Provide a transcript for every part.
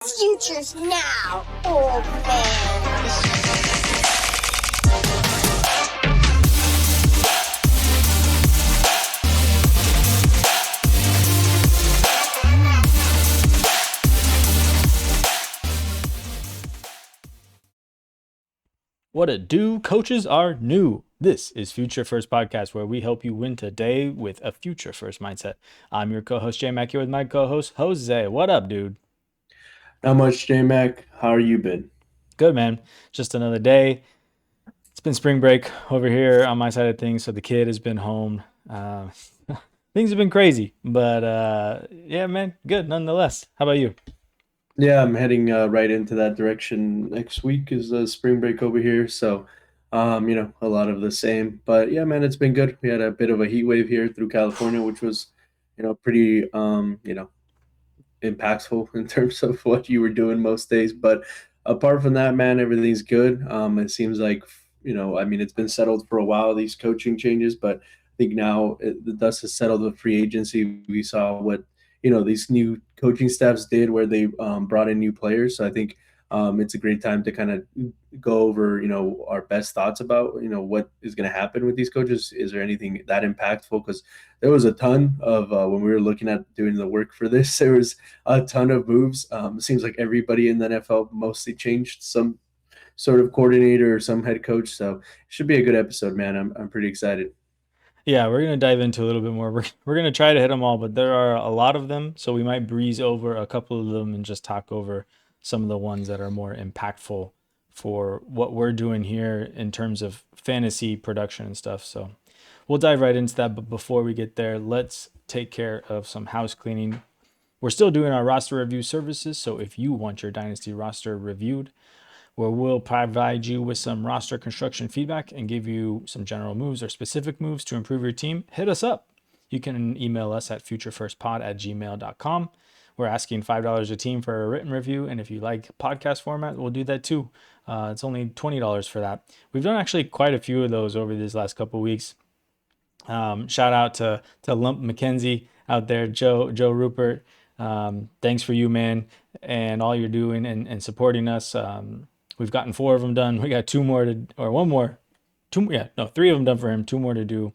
Future's now, old man. What it do? Coaches are new. This is Future First Podcast, where we help you win today with a future first mindset. I'm your co-host Jay Mack here with my co-host Jose. What up, dude? Not much, J Mac. How are you been? Good, man. Just another day. It's been spring break over here on my side of things, so the kid has been home. Things have been crazy, but yeah, man, good nonetheless. How about you? Yeah, I'm heading right into that direction. Next week is spring break over here, so a lot of the same. But yeah, man, it's been good. We had a bit of a heat wave here through California, which was, pretty impactful in terms of what you were doing most days. But apart from that, man, everything's good. It seems like, it's been settled for a while, these coaching changes, but I think now the dust has settled with free agency. We saw what, these new coaching staffs did where they brought in new players. So I think it's a great time to kind of go over, our best thoughts about, what is going to happen with these coaches. Is there anything that impactful? Because there was a ton of when we were looking at doing the work for this, there was a ton of moves. It seems like everybody in the NFL mostly changed some sort of coordinator or some head coach. So it should be a good episode, man. I'm pretty excited. Yeah, we're gonna dive into a little bit more. We're gonna try to hit them all, but there are a lot of them, so we might breeze over a couple of them and just talk over some of the ones that are more impactful for what we're doing here in terms of fantasy production and stuff. So we'll dive right into that. But before we get there, let's take care of some house cleaning. We're still doing our roster review services, so if you want your Dynasty roster reviewed, where we'll provide you with some roster construction feedback and give you some general moves or specific moves to improve your team, hit us up. You can email us at futurefirstpod@gmail.com. We're asking $5 a team for a written review, and if you like podcast format, we'll do that too. It's only $20 for that. We've done actually quite a few of those over these last couple of weeks. Shout out to Lump McKenzie out there, Joe Rupert. Thanks for you, man, and all you're doing and supporting us. We've gotten 4 of them done. We got 2 more to, or 1 more, 2, yeah, no, 3 of them done for him, 2 more to do,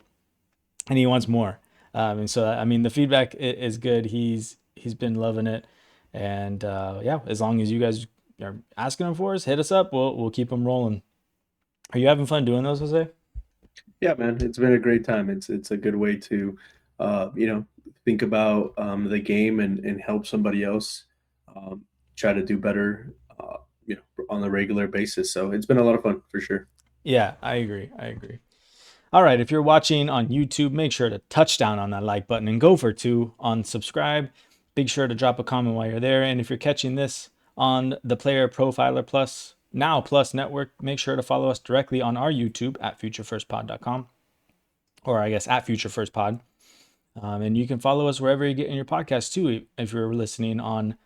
and he wants more. And so, I mean, the feedback is good. He's been loving it, and yeah, as long as you guys are asking him for us, hit us up. We'll keep them rolling. Are you having fun doing those, Jose? Yeah, man, it's been a great time. It's a good way to, think about the game and help somebody else try to do better, on the regular basis. So it's been a lot of fun for sure. Yeah, I agree. I agree. All right, if you're watching on YouTube, make sure to touch down on that like button and go for 2 on subscribe. Big sure to drop a comment while you're there. And if you're catching this on the Player Profiler Plus Now Plus Network, make sure to follow us directly on our YouTube at futurefirstpod.com, or I guess at futurefirstpod. And you can follow us wherever you get in your podcast too. If you're listening on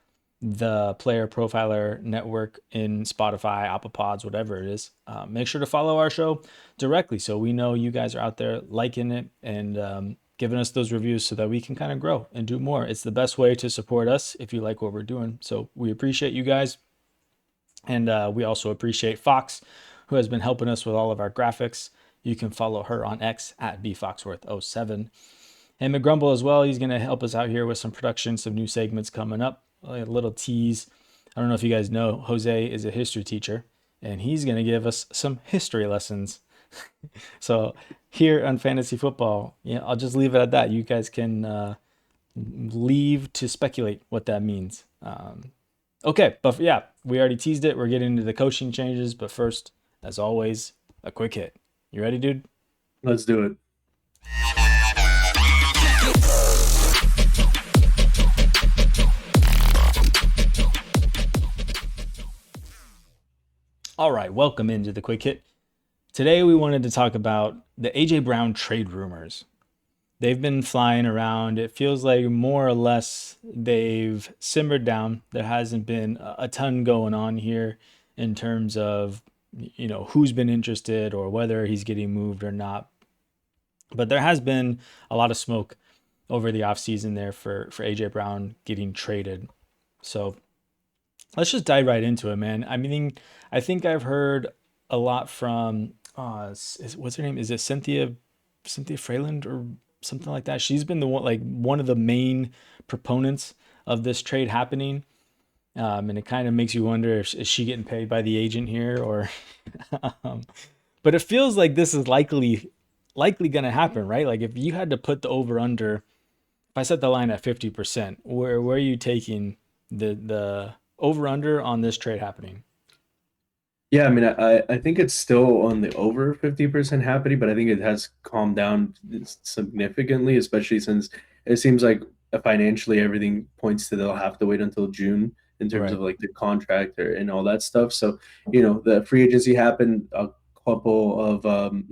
the Player Profiler Network in Spotify, Apple Pods, whatever it is, make sure to follow our show directly so we know you guys are out there liking it and giving us those reviews so that we can kind of grow and do more. It's the best way to support us if you like what we're doing. So we appreciate you guys. And we also appreciate Fox, who has been helping us with all of our graphics. You can follow her on X at bfoxworth07. And McGrumble as well. He's going to help us out here with some production, some new segments coming up. A little tease. I don't know if you guys know, Jose is a history teacher, and he's going to give us some history lessons. So here on Fantasy Football, yeah, I'll just leave it at that. You guys can leave to speculate what that means. Okay, but yeah, we already teased it. We're getting into the coaching changes, but first, as always, a quick hit. You ready, dude? Let's do it. All right, welcome into the quick hit. Today we wanted to talk about the AJ Brown trade rumors. They've been flying around. It feels like more or less they've simmered down. There hasn't been a ton going on here in terms of, who's been interested or whether he's getting moved or not. But there has been a lot of smoke over the offseason there for AJ Brown getting traded. So let's just dive right into it, man. I mean, I think I've heard a lot from what's her name? Is it Cynthia Freyland or something like that? She's been the one, like one of the main proponents of this trade happening. And it kind of makes you wonder if is she getting paid by the agent here or um, but it feels like this is likely going to happen, right? Like if you had to put the over under, if I set the line at 50%, where are you taking the over under on this trade happening? Yeah, I mean, I think it's still on the over 50% happening, but I think it has calmed down significantly, especially since it seems like financially everything points to they'll have to wait until June in terms of Right. like the contract and all that stuff. So, the free agency happened, a couple of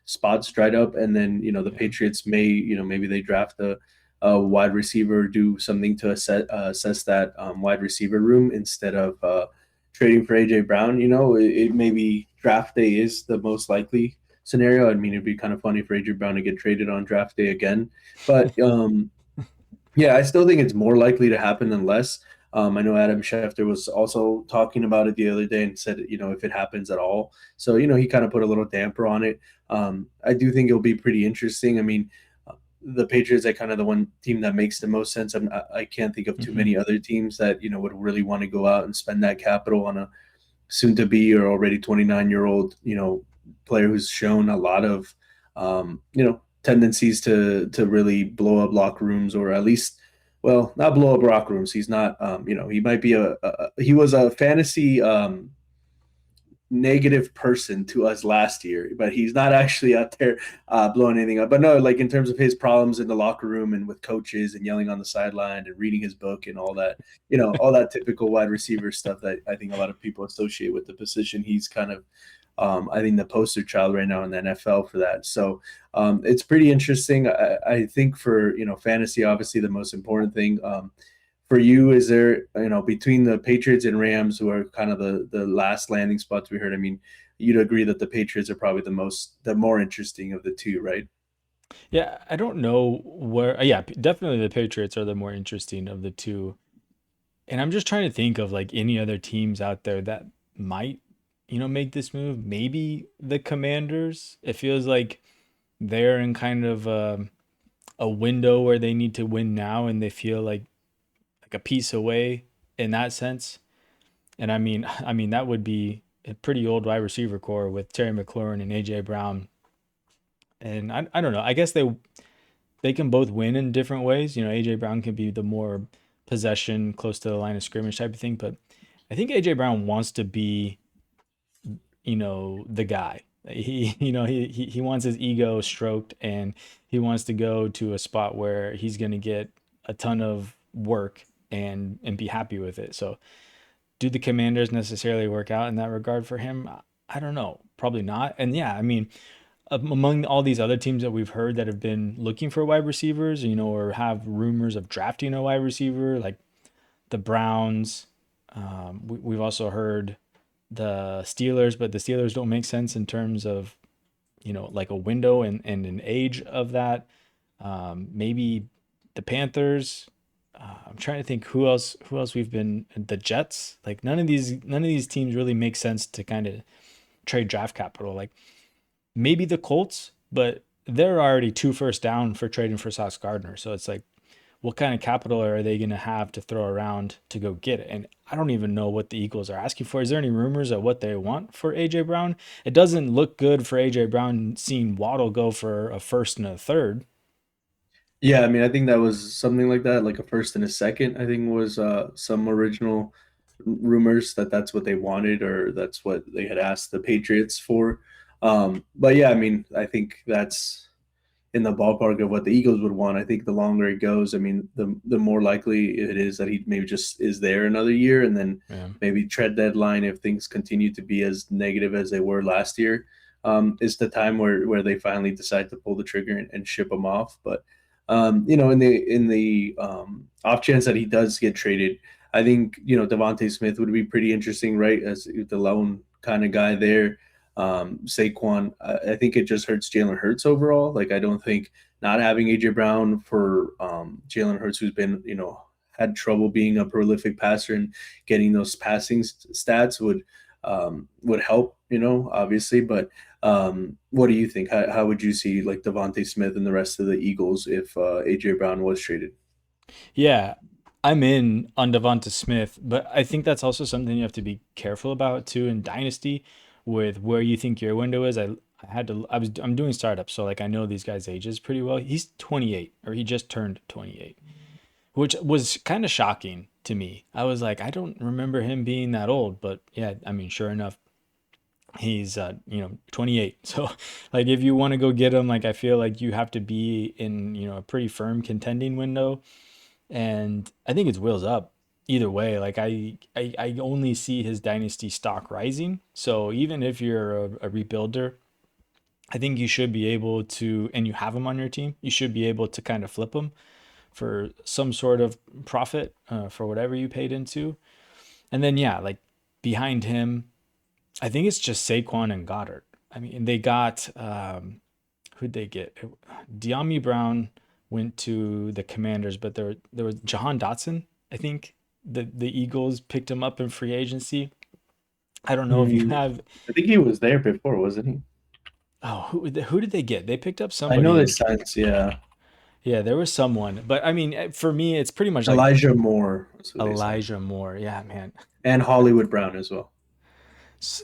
spots dried up, and then the Yeah. Patriots may, maybe they draft a wide receiver, do something to assess that wide receiver room instead of trading for AJ Brown. It maybe draft day is the most likely scenario. I mean, it'd be kind of funny for AJ Brown to get traded on draft day again, but yeah, I still think it's more likely to happen than less. I know Adam Schefter was also talking about it the other day and said, if it happens at all. So, he kind of put a little damper on it. I do think it'll be pretty interesting. I mean, the Patriots are kind of the one team that makes the most sense. I can't think of too Hmm. many other teams that, would really want to go out and spend that capital on a soon to be or already 29-year-old, player who's shown a lot of, tendencies to really blow up locker rooms, or at least, well, not blow up locker rooms. He's not, he might be he was a fantasy, negative person to us last year, but he's not actually out there blowing anything up. But no, like in terms of his problems in the locker room and with coaches and yelling on the sideline and reading his book and all that, all that typical wide receiver stuff that I think a lot of people associate with the position. He's kind of, I think, the poster child right now in the NFL for that. So it's pretty interesting. I think for fantasy, obviously the most important thing. For you, is there, between the Patriots and Rams, who are kind of the last landing spots we heard? I mean, you'd agree that the Patriots are probably the more interesting of the two, right? Yeah, I don't know where. Yeah, definitely the Patriots are the more interesting of the two. And I'm just trying to think of like any other teams out there that might, make this move. Maybe the Commanders. It feels like they're in kind of a window where they need to win now, and they feel like a piece away in that sense. And I mean that would be a pretty old wide receiver core with Terry McLaurin and AJ Brown. And I don't know. I guess they can both win in different ways. AJ Brown can be the more possession, close to the line of scrimmage type of thing, but I think AJ Brown wants to be, the guy. He wants his ego stroked, and he wants to go to a spot where he's going to get a ton of work and be happy with it. So, do the Commanders necessarily work out in that regard for him? I don't know. Probably not. And yeah, I mean, among all these other teams that we've heard that have been looking for wide receivers, or have rumors of drafting a wide receiver, like the Browns. We've also heard the Steelers, but the Steelers don't make sense in terms of, like a window and an age of that. Maybe the Panthers. I'm trying to think who else we've been, the Jets. Like none of these teams really make sense to kind of trade draft capital. Like maybe the Colts, but they're already two first down for trading for Sauce Gardner. So it's like, what kind of capital are they going to have to throw around to go get it? And I don't even know what the Eagles are asking for. Is there any rumors of what they want for AJ Brown? It doesn't look good for AJ Brown seeing Waddle go for a first and a third. Yeah, I mean, I think that was something like that, like a first and a second. I think was some original rumors that that's what they wanted, or that's what they had asked the Patriots for. But yeah, I mean, I think that's in the ballpark of what the Eagles would want. I think the longer it goes, I mean, the more likely it is that he maybe just is there another year, and then Yeah. maybe tread deadline if things continue to be as negative as they were last year. Is the time where they finally decide to pull the trigger and ship him off. But in the off chance that he does get traded, I think Devontae Smith would be pretty interesting, right? As the lone kind of guy there. Saquon, I think it just hurts Jalen Hurts overall. Like, I don't think not having AJ Brown for Jalen Hurts, who's been had trouble being a prolific passer and getting those passing stats would help, obviously. But what do you think? How would you see like Devontae Smith and the rest of the Eagles if AJ Brown was traded? Yeah, I'm in on Devonta Smith, but I think that's also something you have to be careful about too in Dynasty with where you think your window is. I'm doing startups, so like I know these guys' ages pretty well. He's 28 or he just turned 28, which was kind of shocking to me. I was like, I don't remember him being that old, but yeah, I mean, sure enough, he's 28. So like if you want to go get him, like I feel like you have to be in, a pretty firm contending window, and I think it's wheels up either way. Like I only see his dynasty stock rising. So even if you're a rebuilder, I think you should be able to, and you have him on your team, you should be able to kind of flip him for some sort of profit for whatever you paid into. And then yeah, like behind him, I think it's just Saquon and Goddard. I mean, they got who'd they get? De'Ami Brown went to the Commanders, but there was Jahan Dotson. I think the Eagles picked him up in free agency. I don't know if you Hmm. have. I think he was there before, wasn't he? Oh, who did they get? They picked up I know somebody they in. signed, yeah, Yeah, there was someone, but I mean, for me, it's pretty much like Elijah Moore is who they signed, Elijah Moore. Yeah, man. and Hollywood Brown as well. S-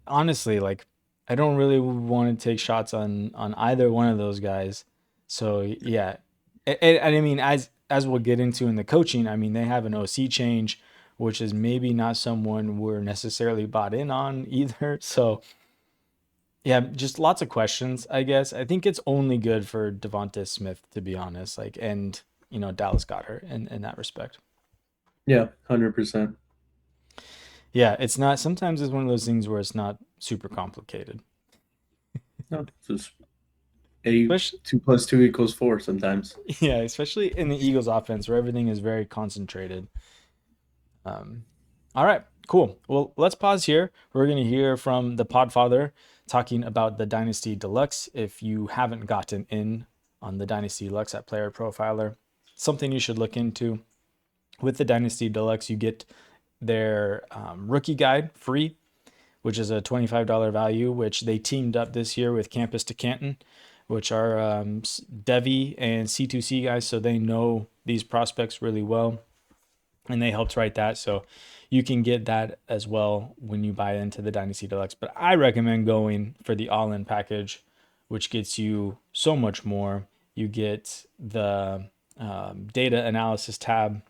Honestly, like I don't really want to take shots on either one of those guys. So yeah, and I mean, as we'll get into in the coaching, I mean, they have an OC change, which is maybe not someone we're necessarily bought in on either. So yeah, just lots of questions, I guess. I think it's only good for Devonta Smith, to be honest. Like, and Dallas got her in that respect. Yeah, 100%. Yeah, it's not. Sometimes it's one of those things where it's not super complicated. No, just a Especially, 2 + 2 = 4 sometimes. yeah, especially in the Eagles offense where everything is very concentrated. All right, cool. Well, let's pause here. We're going to hear from the Podfather talking about the Dynasty Deluxe. If you haven't gotten in on the Dynasty Deluxe at Player Profiler, something you should look into. With the Dynasty Deluxe, you get their rookie guide free, which is a $25 value, which they teamed up this year with Campus to Canton, which are Devi and C2C guys, so they know these prospects really well, and they helped write that. So you can get that as well when you buy into the Dynasty Deluxe. But I recommend going for the all-in package, which gets you so much more. You get the data analysis tab,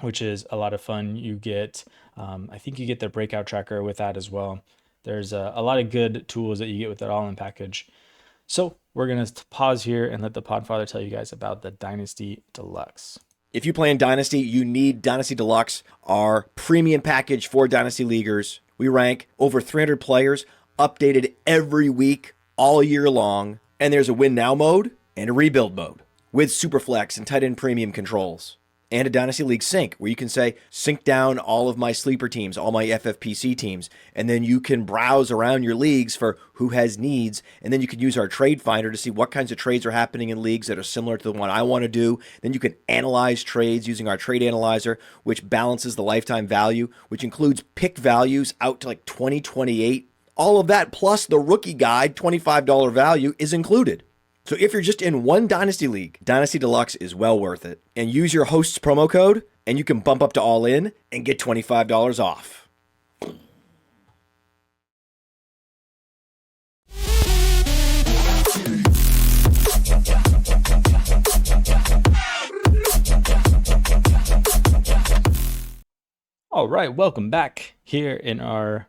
which is a lot of fun. You get, I think you get the breakout tracker with that as well. There's a lot of good tools that you get with that all-in package. So we're going to pause here and let the Podfather tell you guys about the Dynasty Deluxe. If you play in Dynasty, you need Dynasty Deluxe, our premium package for Dynasty Leaguers. We rank over 300 players, updated every week, all year long. And there's a win now mode and a rebuild mode with Superflex and tight end premium controls. And a Dynasty League sync where you can say, sync down all of my sleeper teams, all my FFPC teams, and then you can browse around your leagues for who has needs, and then you can use our trade finder to see what kinds of trades are happening in leagues that are similar to the one I want to do. Then you can analyze trades using our trade analyzer, which balances the lifetime value, which includes pick values out to like 2028. All of that plus the rookie guide, $25 value is included. So if you're just in one Dynasty League, Dynasty Deluxe is well worth it. And use your host's promo code, and you can bump up to all in and get $25 off. All right, welcome back here in our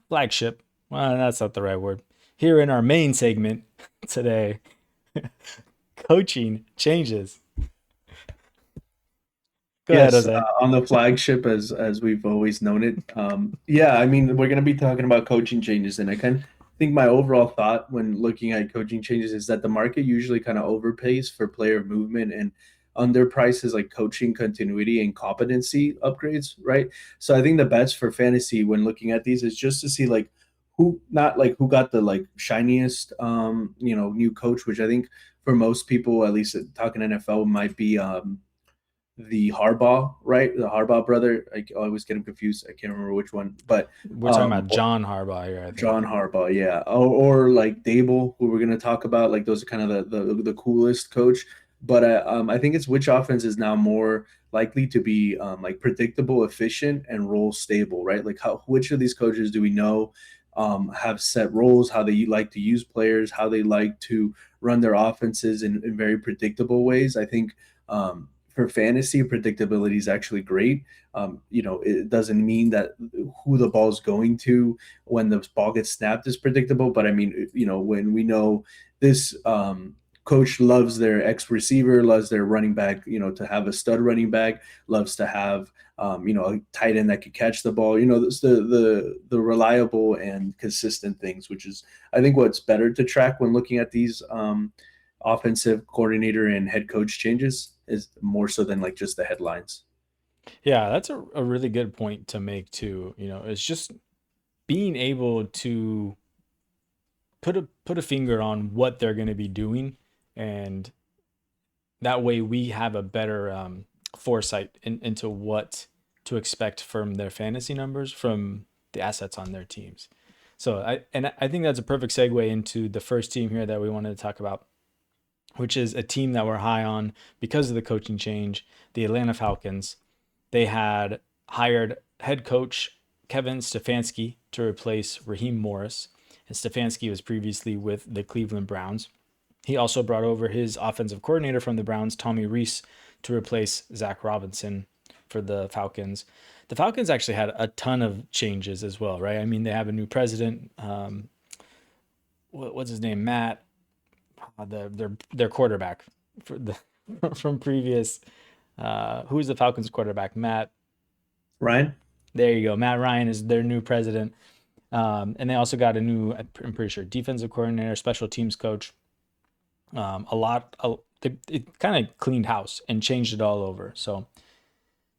flagship. Well, that's not the right word. Here in our main segment today, coaching changes. Go ahead, Yes, Jose. on the flagship, as we've always known it. Yeah, I mean, we're going to be talking about coaching changes, and I kind of think my overall thought when looking at coaching changes is that the market usually kind of overpays for player movement and underprices like coaching continuity and competency upgrades, right? So I think the best for fantasy when looking at these is just to see like who not like who got the like shiniest new coach, which I think for most people, at least talking NFL, might be the Harbaugh, right? The Harbaugh brother. I always get him confused. I can't remember which one, but We're talking about John Harbaugh here, I think. John Harbaugh, yeah, or like Dable, who we're gonna talk about. Like those are kind of the coolest coach. But I think it's which offense is now more likely to be like predictable, efficient, and role stable, right? Like which of these coaches do we know have set roles, how they like to use players, how they like to run their offenses in very predictable ways. I think for fantasy, predictability is actually great. It doesn't mean that who the ball is going to when the ball gets snapped is predictable. But I mean, when we know this coach loves their ex receiver, loves their running back, to have a stud running back, loves to have, a tight end that could catch the ball, this, the reliable and consistent things, which is, I think, what's better to track when looking at these offensive coordinator and head coach changes is more so than like just the headlines. Yeah, that's a really good point to make too. It's just being able to put a finger on what they're going to be doing, and that way we have a better foresight into what to expect from their fantasy numbers, from the assets on their teams. So I think that's a perfect segue into the first team here that we wanted to talk about, which is a team that we're high on because of the coaching change, the Atlanta Falcons. They had hired head coach Kevin Stefanski to replace Raheem Morris, and Stefanski was previously with the Cleveland Browns. He also brought over his offensive coordinator from the Browns, Tommy Rees, to replace Zach Robinson for the Falcons. The Falcons actually had a ton of changes as well, right? I mean, they have a new president. What's his name? Matt, their quarterback for from previous. Who's the Falcons quarterback? Matt Ryan. There you go. Matt Ryan is their new president. And they also got a new, I'm pretty sure, defensive coordinator, special teams coach. It kind of cleaned house and changed it all over. So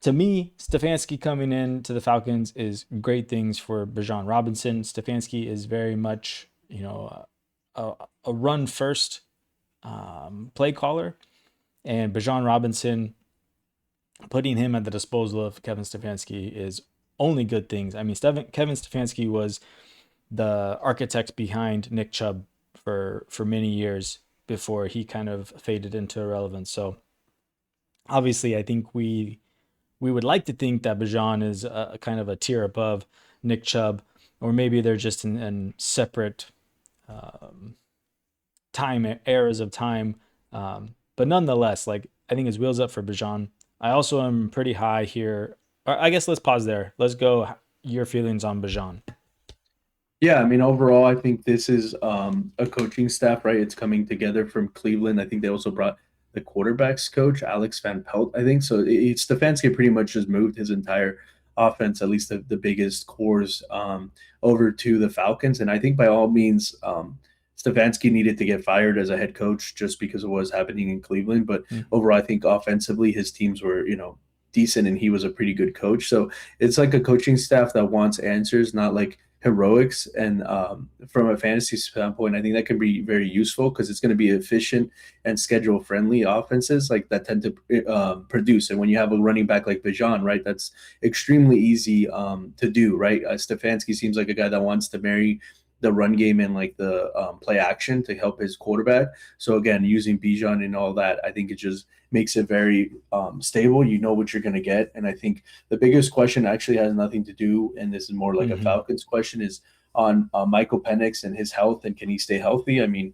to me, Stefanski coming in to the Falcons is great things for Bijan Robinson. Stefanski is very much, a run first play caller, and Bijan Robinson, putting him at the disposal of Kevin Stefanski is only good things. I mean, Kevin Stefanski was the architect behind Nick Chubb for many years before he kind of faded into irrelevance. So obviously, I think we would like to think that Bijan is a kind of a tier above Nick Chubb, or maybe they're just in separate eras of time. But nonetheless, like, I think his wheels up for Bijan. I also am pretty high here. I guess let's pause there. Let's go your feelings on Bijan. Yeah, I mean, overall, I think this is a coaching staff, right? It's coming together from Cleveland. I think they also brought the quarterbacks coach, Alex Van Pelt, I think. So Stefanski pretty much just moved his entire offense, at least the biggest cores, over to the Falcons. And I think by all means, Stefanski needed to get fired as a head coach just because of what was happening in Cleveland. But overall, I think offensively, his teams were, decent, and he was a pretty good coach. So it's like a coaching staff that wants answers, not like heroics. And from a fantasy standpoint, I think that can be very useful because it's going to be efficient and schedule friendly offenses like that tend to produce. And when you have a running back like Bijan, right, that's extremely easy to do, right? Stefanski seems like a guy that wants to marry the run game and like the play action to help his quarterback. So again, using Bijan and all that, I think it just makes it very stable. You know what you're going to get. And I think the biggest question actually has nothing to do, and this is more like a Falcons question, is on Michael Penix and his health, and can he stay healthy? I mean,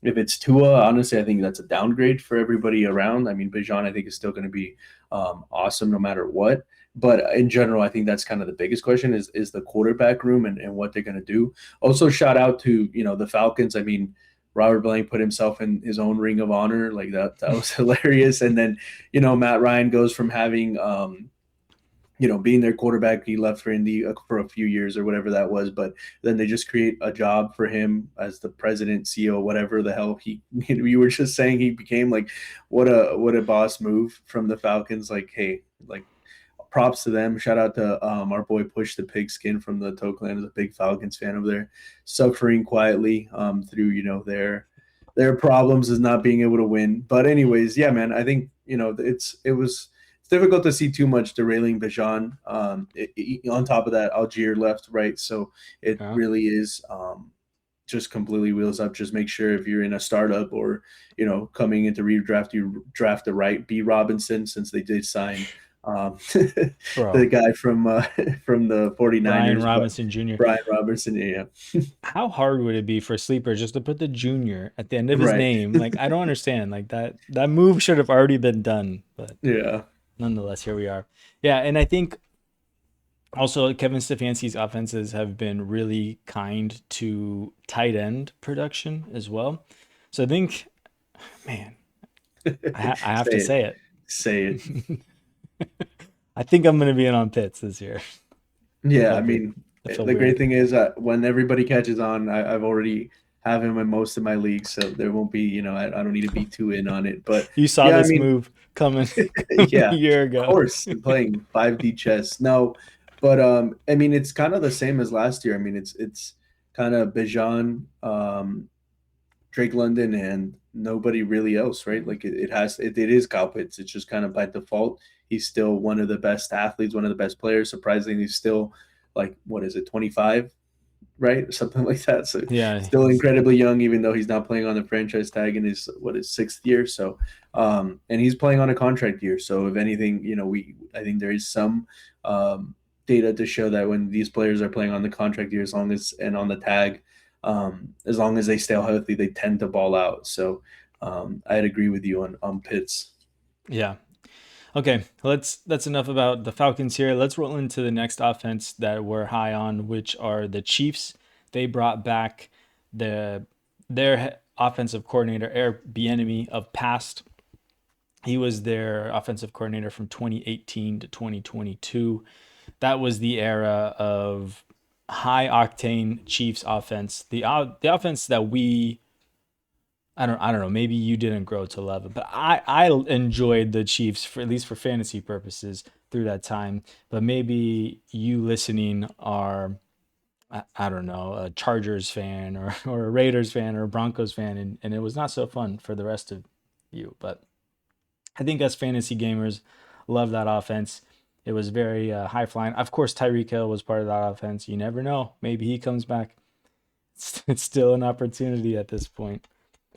if it's Tua, honestly, I think that's a downgrade for everybody around. I mean, Bijan, I think, is still going to be awesome no matter what. But in general, I think that's kind of the biggest question is the quarterback room and what they're going to do. Also, shout out to, the Falcons. I mean, Robert Blank put himself in his own ring of honor. Like that was hilarious. And then, Matt Ryan goes from having, being their quarterback. He left for Indy for a few years or whatever that was. But then they just create a job for him as the president, CEO, whatever the hell you were just saying he became. Like, what a boss move from the Falcons. Like, hey, like, props to them. Shout out to our boy Push the Pigskin from the Tokeland, is a big Falcons fan over there, suffering quietly through their problems is not being able to win. But anyways, yeah, man, I think it's difficult to see too much derailing Bijan. On top of that, Algier left, right, so it Yeah. really is just completely wheels up. Just make sure if you're in a startup or coming into redraft, you draft the right B Robinson, since they did sign the Bro, guy from the 49ers, Brian but Robinson Jr. Brian Robertson, yeah, How hard would it be for Sleeper just to put the junior at the end of his right, name? Like, I don't understand. Like that move should have already been done, but yeah, nonetheless, here we are. Yeah, and I think also Kevin Stefanski's offenses have been really kind to tight end production as well. So I think, man, I have say to it, say it. say it. I think I'm gonna be in on Pitts this year. I Yeah, feel I good. mean, I feel the great weird. thing is that when everybody catches on, I've already have him in most of my leagues, so there won't be, I don't need to be too in on it. But You saw yeah, I this mean, move coming, coming a yeah, year of ago. course, playing 5D chess. No, but I mean, it's kind of the same as last year. I mean, it's kind of Bijan, Drake London, and nobody really else, right? Like it is Kyle Pitts. It's just kind of by default. He's still one of the best athletes, one of the best players. Surprisingly, he's still like, what is it, 25, right? Something like that. So Yeah, still incredibly young, even though he's not playing on the franchise tag in his sixth year. So and he's playing on a contract year. So if anything, I think there is some data to show that when these players are playing on the contract year, as long as and on the tag, as long as they stay healthy, they tend to ball out. So I'd agree with you on Pitts. yeah. Okay, that's enough about the Falcons here. Let's roll into the next offense that we're high on, which are the Chiefs. They brought back their offensive coordinator, Eric Bieniemy of past. He was their offensive coordinator from 2018 to 2022. That was the era of high octane Chiefs offense. The offense that I don't know. Maybe you didn't grow to love it, but I enjoyed the Chiefs for at least for fantasy purposes through that time. But maybe you listening are I don't know, a Chargers fan or a Raiders fan or a Broncos fan, and it was not so fun for the rest of you. But I think us fantasy gamers love that offense. It was very high flying. Of course, Tyreek Hill was part of that offense. You never know. Maybe he comes back. It's still an opportunity at this point.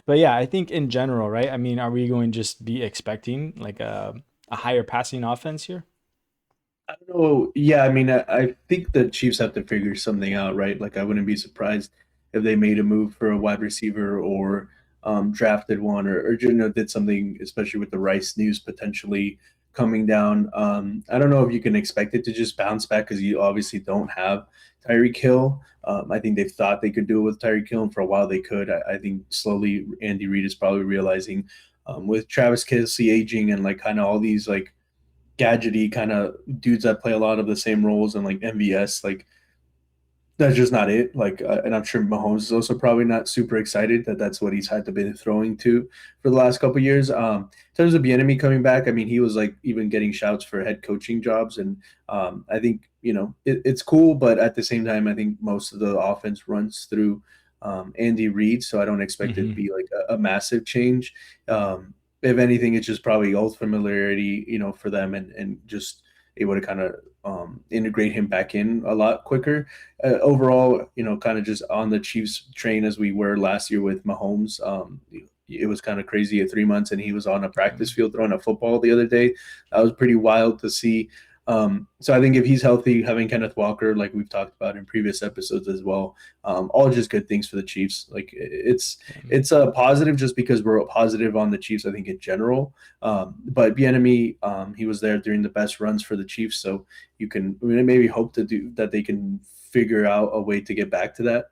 But yeah, I think in general, right? I mean, are we going to just be expecting like a higher passing offense here? I don't know. Yeah, I mean, I think the Chiefs have to figure something out, right? Like, I wouldn't be surprised if they made a move for a wide receiver or drafted one or did something, especially with the Rice news potentially coming down. I don't know if you can expect it to just bounce back because you obviously don't have Tyreek Hill. I think they thought they could do it with Tyreek Hill, and for a while they could. I think slowly Andy Reid is probably realizing with Travis Kelce aging and like kind of all these like gadgety kind of dudes that play a lot of the same roles and like MVS, like that's just not it. Like, and I'm sure Mahomes is also probably not super excited that that's what he's had to be throwing to for the last couple of years. In terms of the enemy coming back, I mean, he was like even getting shouts for head coaching jobs, and I think it's cool, but at the same time, I think most of the offense runs through Andy Reid, so I don't expect it to Hmm. be like a massive change. If anything, it's just probably old familiarity, for them, and just able to kind of integrate him back in a lot quicker. Overall, kind of just on the Chiefs train as we were last year with Mahomes. It was kind of crazy at 3 months, and he was on a practice field throwing a football the other day. That was pretty wild to see. So I think if he's healthy, having Kenneth Walker, like we've talked about in previous episodes as well, all just good things for the Chiefs. Like it's a positive just because we're positive on the Chiefs, I think in general. But Bieniemy, he was there during the best runs for the Chiefs, so you can maybe hope to do that. They can figure out a way to get back to that.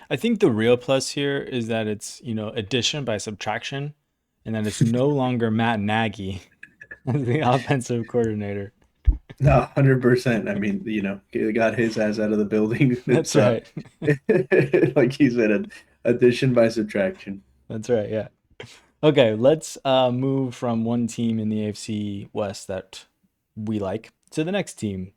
I think the real plus here is that it's, addition by subtraction and that it's no longer Matt Nagy as the offensive coordinator. No, 100%. I mean, he got his ass out of the building. That's It's right. like he said, addition by subtraction. That's right. Yeah. Okay, let's move from one team in the AFC West that we like to the next team.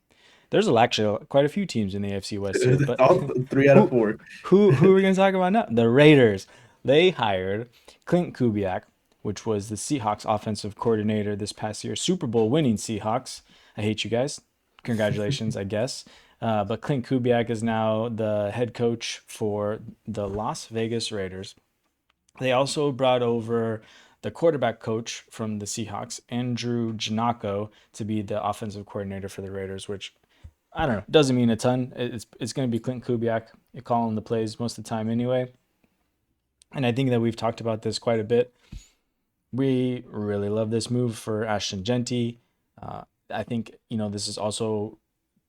There's actually quite a few teams in the AFC West here, but All three out of who four. who are we going to talk about now? The Raiders. They hired Clint Kubiak, which was the Seahawks offensive coordinator this past year, Super Bowl winning Seahawks. I hate you guys. Congratulations, I guess. But Clint Kubiak is now the head coach for the Las Vegas Raiders. They also brought over the quarterback coach from the Seahawks, Andrew Janocko, to be the offensive coordinator for the Raiders, which I don't know, doesn't mean a ton. It's going to be Clint Kubiak calling the plays most of the time anyway. And I think that we've talked about this quite a bit. We really love this move for Ashton Genty. I think, this is also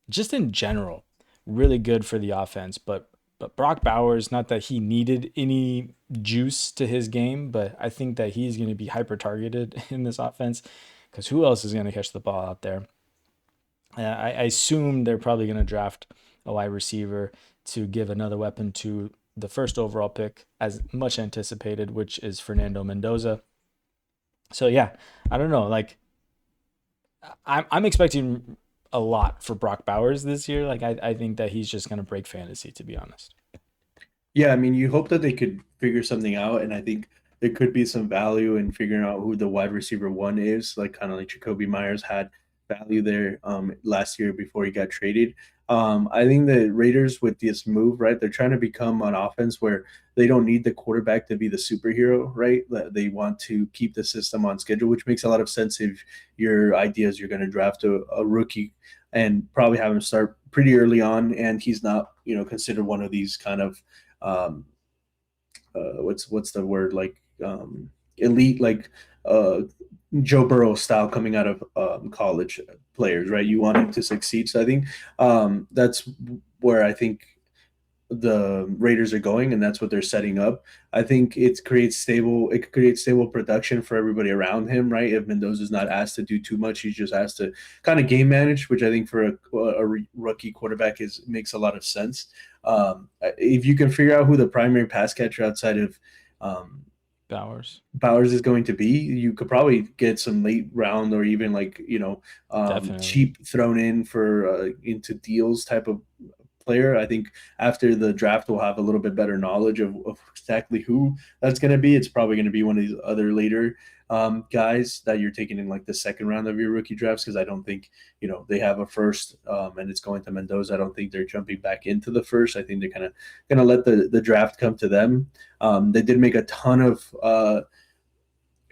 just in general really good for the offense. But Brock Bowers, not that he needed any juice to his game, but I think that he's going to be hyper targeted in this offense because who else is going to catch the ball out there? I assume they're probably going to draft a wide receiver to give another weapon to the first overall pick, as much anticipated, which is Fernando Mendoza. So yeah, I don't know. Like, I'm expecting a lot for Brock Bowers this year. Like, I think that he's just going to break fantasy, to be honest. Yeah, I mean, you hope that they could figure something out, and I think there could be some value in figuring out who the wide receiver one is, like kind of like Jacoby Myers had value there last year before he got traded. I think the Raiders with this move, right, they're trying to become an offense where they don't need the quarterback to be the superhero, right? They want to keep the system on schedule, which makes a lot of sense if your idea is you're going to draft a rookie and probably have him start pretty early on, and he's not, considered one of these kind of what's the word, like elite, like Joe Burrow style coming out of college players, right? You want him to succeed. So I think that's where I think the Raiders are going, and that's what they're setting up. I think it creates stable production for everybody around him, right? If Mendoza's not asked to do too much, he's just asked to kind of game manage, which I think for a rookie quarterback makes a lot of sense. If you can figure out who the primary pass catcher outside of Bowers is going to be, you could probably get some late round or even like cheap thrown in for into deals type of player. I think after the draft we'll have a little bit better knowledge of exactly who that's going to be. It's probably going to be one of these other later guys that you're taking in like the second round of your rookie drafts, because I don't think they have a first and it's going to Mendoza. I don't think they're jumping back into the first. I think they're kind of going to let the draft come to them. They did make a ton of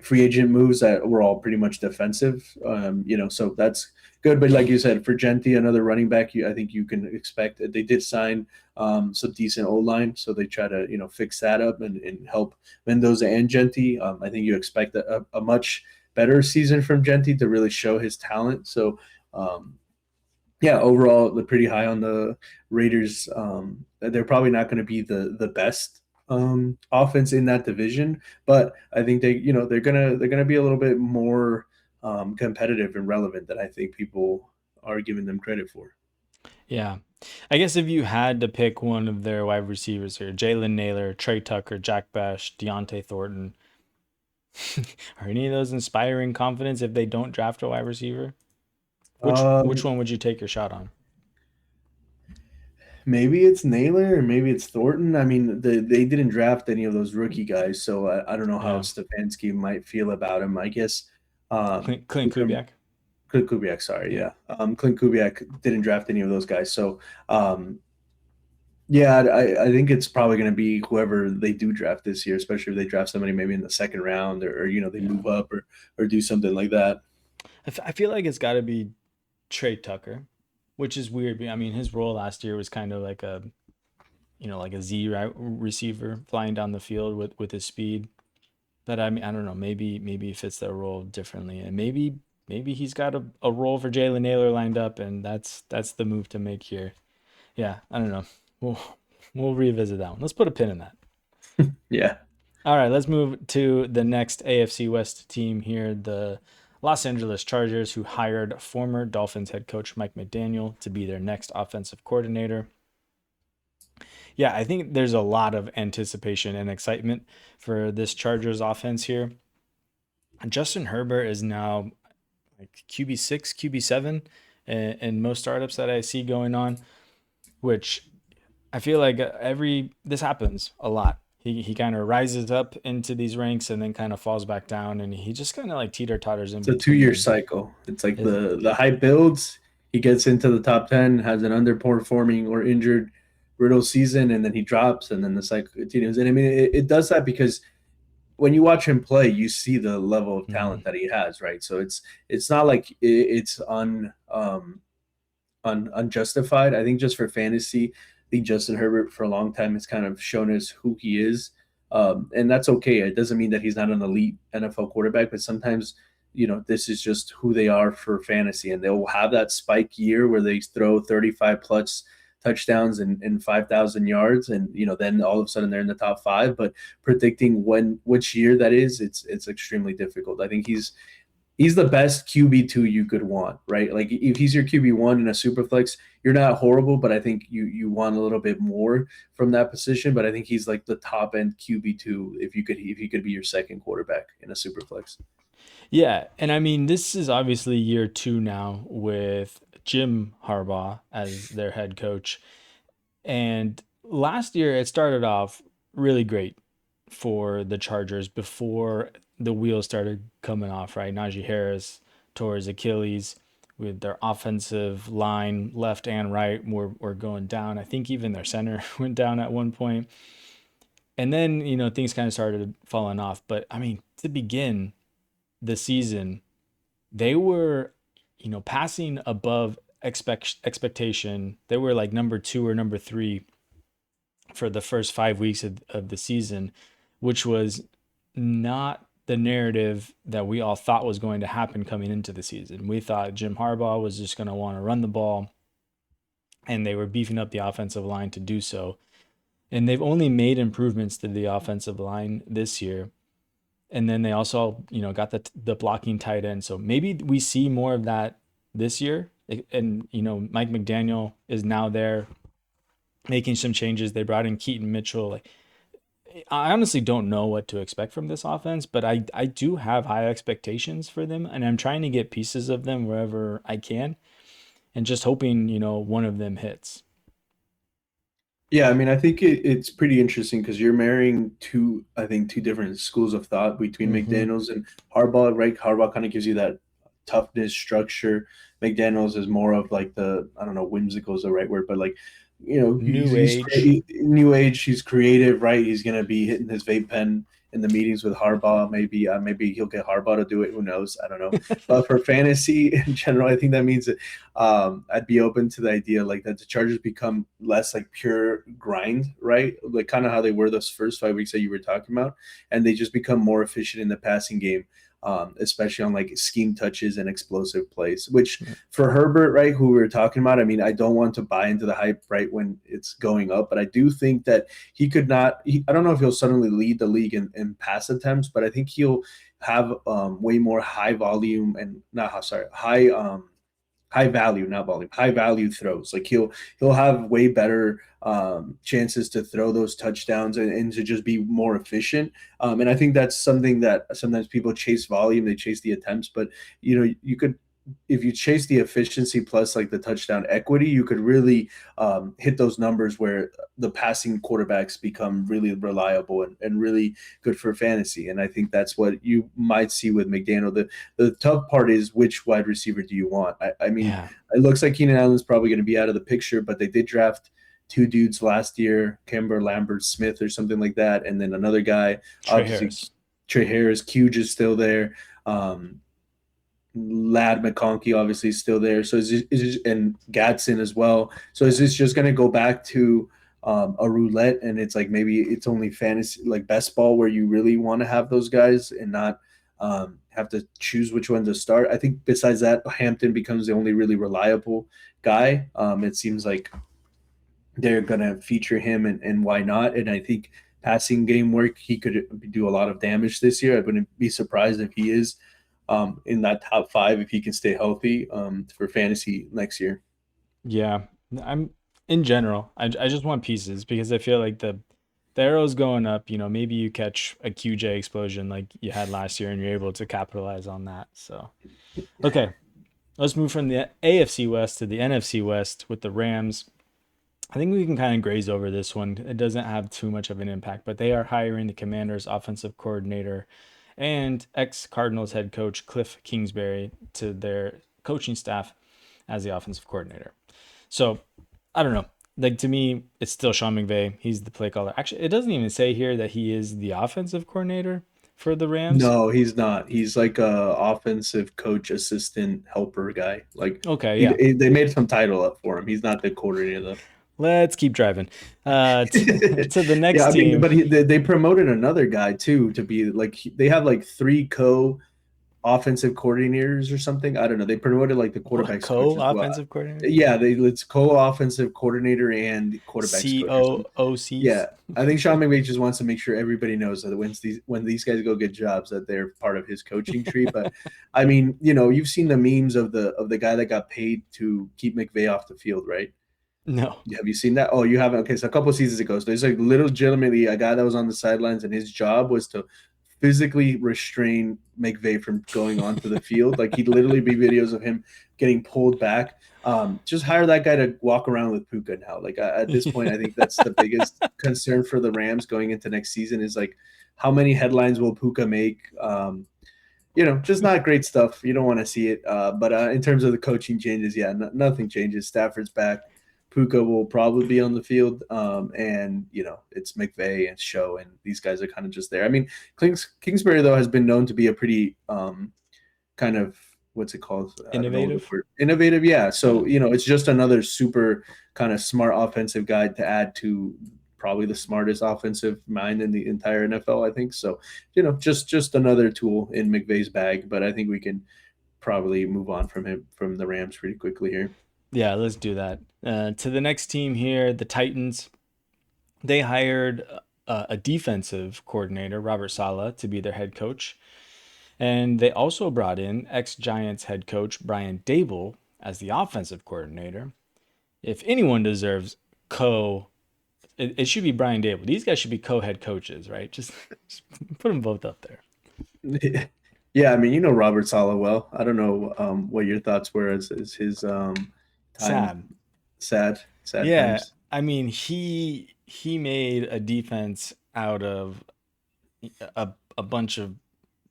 free agent moves that were all pretty much defensive, so that's good. But like you said, for Genty, another running back, I think you can expect they did sign some decent O-line, so they try to fix that up and help Mendoza and Genty. I think you expect a much better season from Genty to really show his talent. So overall they're pretty high on the Raiders. They're probably not going to be the best offense in that division, but I think they're gonna be a little bit more competitive and relevant than I think people are giving them credit for. Yeah, I guess if you had to pick one of their wide receivers here, Jalen Naylor, Trey Tucker, Jack Bash, Deontay Thornton, are any of those inspiring confidence if they don't draft a wide receiver? Which one would you take your shot on? Maybe it's Naylor or maybe it's Thornton. I mean, they didn't draft any of those rookie guys, so I don't know how Stefanski might feel about him. I guess Clint Kubiak. Clint Kubiak, sorry, yeah. Clint Kubiak didn't draft any of those guys, so I think it's probably going to be whoever they do draft this year, especially if they draft somebody maybe in the second round or they move up or do something like that. I feel like it's got to be Trey Tucker, which is weird. I mean, his role last year was kind of like a Z receiver flying down the field with his speed. But I mean, I don't know. Maybe he fits that role differently, and maybe he's got a role for Jalen Naylor lined up, and that's the move to make here. Yeah, I don't know. We'll revisit that one. Let's put a pin in that. Yeah. All right, let's move to the next AFC West team here, the Los Angeles Chargers, who hired former Dolphins head coach Mike McDaniel to be their next offensive coordinator. Yeah, I think there's a lot of anticipation and excitement for this Chargers offense here. Justin Herbert is now like QB6, QB7 in most startups that I see going on, which I feel like this happens a lot. he kind of rises up into these ranks and then kind of falls back down, and he just kind of like teeter-totters in It's a 2 year between. cycle. It's like Is the high builds, he gets into the top 10, has an underperforming or injured riddle season, and then he drops, and then the cycle continues. And I mean, it does that because when you watch him play, you see the level of Mhm. talent that he has, right? So it's not like it's unjustified. I think just for fantasy, I think Justin Herbert for a long time has kind of shown us who he is, and that's okay. It doesn't mean that he's not an elite NFL quarterback, but sometimes this is just who they are for fantasy, and they'll have that spike year where they throw 35 plus touchdowns and 5,000 yards, and then all of a sudden they're in the top five. But predicting which year that is, it's extremely difficult. I think he's the best QB2 you could want, right? Like if he's your QB1 in a super flex, you're not horrible, but I think you want a little bit more from that position. But I think he's like the top end QB2 if you could be your second quarterback in a super flex. Yeah, and I mean, this is obviously year two now with Jim Harbaugh as their head coach. And last year it started off really great for the Chargers before the wheels started coming off, right? Najee Harris tore his Achilles with their offensive line, left and right, were going down. I think even their center went down at one point. And then, things kind of started falling off. But I mean, to begin the season, they were, passing above expectation. They were like number two or number three for the first 5 weeks of the season, which was not the narrative that we all thought was going to happen coming into the season. We thought Jim Harbaugh was just going to want to run the ball, and they were beefing up the offensive line to do so. And they've only made improvements to the offensive line this year. And then they also, got the blocking tight end. So maybe we see more of that this year. And, Mike McDaniel is now there making some changes. They brought in Keaton Mitchell. Like, I honestly don't know what to expect from this offense, but I do have high expectations for them, and I'm trying to get pieces of them wherever I can, and just hoping, one of them hits. Yeah, I mean, I think it's pretty interesting because you're marrying two different schools of thought between Mm-hmm. McDaniels and Harbaugh, right? Harbaugh kind of gives you that toughness, structure. McDaniels is more of like I don't know, whimsical is the right word, but like, New age. new age. He's creative, right? He's gonna be hitting his vape pen in the meetings with Harbaugh. Maybe he'll get Harbaugh to do it. Who knows? I don't know. But for fantasy in general, I think that means that I'd be open to the idea like that the Chargers become less like pure grind, right? Like kind of how they were those first 5 weeks that you were talking about, and they just become more efficient in the passing game. Especially on like scheme touches and explosive plays, which for Herbert, right, who we were talking about, I mean, I don't want to buy into the hype right when it's going up, but I do think that he could not, I don't know if he'll suddenly lead the league in pass attempts, but I think he'll have way more high volume and not, sorry, high value, not volume, high value throws. Like he'll have way better chances to throw those touchdowns and to just be more efficient. And I think that's something that sometimes people chase volume, they chase the attempts, but you could, if you chase the efficiency plus like the touchdown equity, you could really hit those numbers where the passing quarterbacks become really reliable and really good for fantasy. And I think that's what you might see with McDaniel. The tough part is which wide receiver do you want? I mean, Yeah. it looks like Keenan Allen's probably going to be out of the picture, but they did draft two dudes last year, Kimber Lambert Smith or something like that, and then another guy, Trey obviously Harris. Trey Harris, Huge is still there. Lad McConkey obviously is still there. So and Gadsden as well. So is this just going to go back to a roulette, and it's like maybe it's only fantasy like best ball where you really want to have those guys and not have to choose which one to start? I think besides that, Hampton becomes the only really reliable guy. It seems like they're going to feature him, and why not? And I think passing game work, he could do a lot of damage this year. I wouldn't be surprised if he is in that top five if he can stay healthy for fantasy next year. Yeah. I'm in general, I just want pieces because I feel like the arrow's going up, maybe you catch a QJ explosion like you had last year and you're able to capitalize on that. So, okay, let's move from the AFC West to the NFC West with the Rams. I think we can kind of graze over this one. It doesn't have too much of an impact, but they are hiring the Commanders' offensive coordinator and ex-Cardinals head coach Cliff Kingsbury to their coaching staff as the offensive coordinator. So I don't know. Like, to me, it's still Sean McVay. He's the play caller. Actually, it doesn't even say here that he is the offensive coordinator for the Rams. No, he's not. He's like a offensive coach, assistant, helper guy. Like Okay, yeah. they made some title up for him. He's not the coordinator though. Let's keep driving. To the Yeah, next I mean, team. but they promoted another guy too to be like they have like three offensive coordinators or something. I don't know. They promoted like the quarterbacks coach as well. Co-offensive coordinator? Yeah, it's co-offensive coordinator and quarterbacks coach or something. COOCs? Yeah, I think Sean McVay just wants to make sure everybody knows that when these guys go get jobs that they're part of his coaching tree. But I mean, you've seen the memes of the guy that got paid to keep McVay off the field, right? No. Have you seen that? Oh, you haven't? Okay, so a couple of seasons ago, so there's like legitimately a guy that was on the sidelines, and his job was to physically restrain McVay from going onto the field. Like, he'd literally be videos of him getting pulled back. Just hire that guy to walk around with Puka now. Like, at this point, I think that's the biggest concern for the Rams going into next season is like, how many headlines will Puka make? Just not great stuff. You don't want to see it. But in terms of the coaching changes, yeah, nothing changes. Stafford's back. Puka will probably be on the field, and it's McVay and Show, and these guys are kind of just there. I mean, Kingsbury though has been known to be a pretty kind of what's it called? Innovative, yeah. So it's just another super kind of smart offensive guy to add to probably the smartest offensive mind in the entire NFL, I think. So just another tool in McVay's bag, but I think we can probably move on from the Rams pretty quickly here. Yeah, let's do that. To the next team here, the Titans. They hired a defensive coordinator, Robert Saleh, to be their head coach. And they also brought in ex-Giants head coach Brian Daboll as the offensive coordinator. If anyone deserves it should be Brian Daboll. These guys should be co-head coaches, right? Just put them both up there. Yeah, I mean, Robert Saleh well. I don't know what your thoughts were as his sad yeah times. I mean, he made a defense out of a bunch of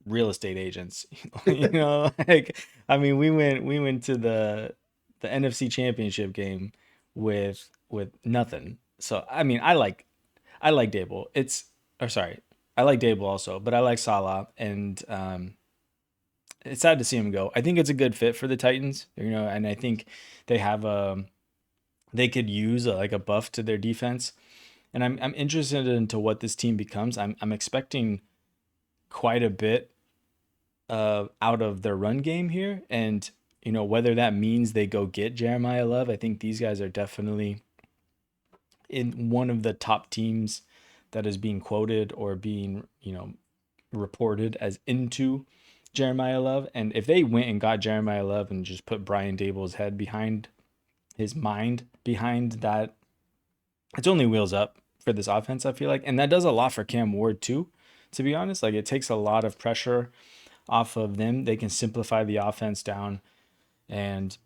real estate agents. Like, I mean, we went to the NFC Championship game with nothing. So I mean, I like Daboll. I like Daboll also, but I like Salah, and it's sad to see him go. I think it's a good fit for the Titans, and I think they have they could use a buff to their defense, and I'm interested into what this team becomes. I'm expecting quite a bit out of their run game here, and whether that means they go get Jeremiah Love. I think these guys are definitely in one of the top teams that is being quoted or being reported as into Jeremiah Love. And if they went and got Jeremiah Love and just put Brian Daboll's head behind his mind behind that, it's only wheels up for this offense, I feel like. And that does a lot for Cam Ward too, to be honest. Like, it takes a lot of pressure off of them. They can simplify the offense down. And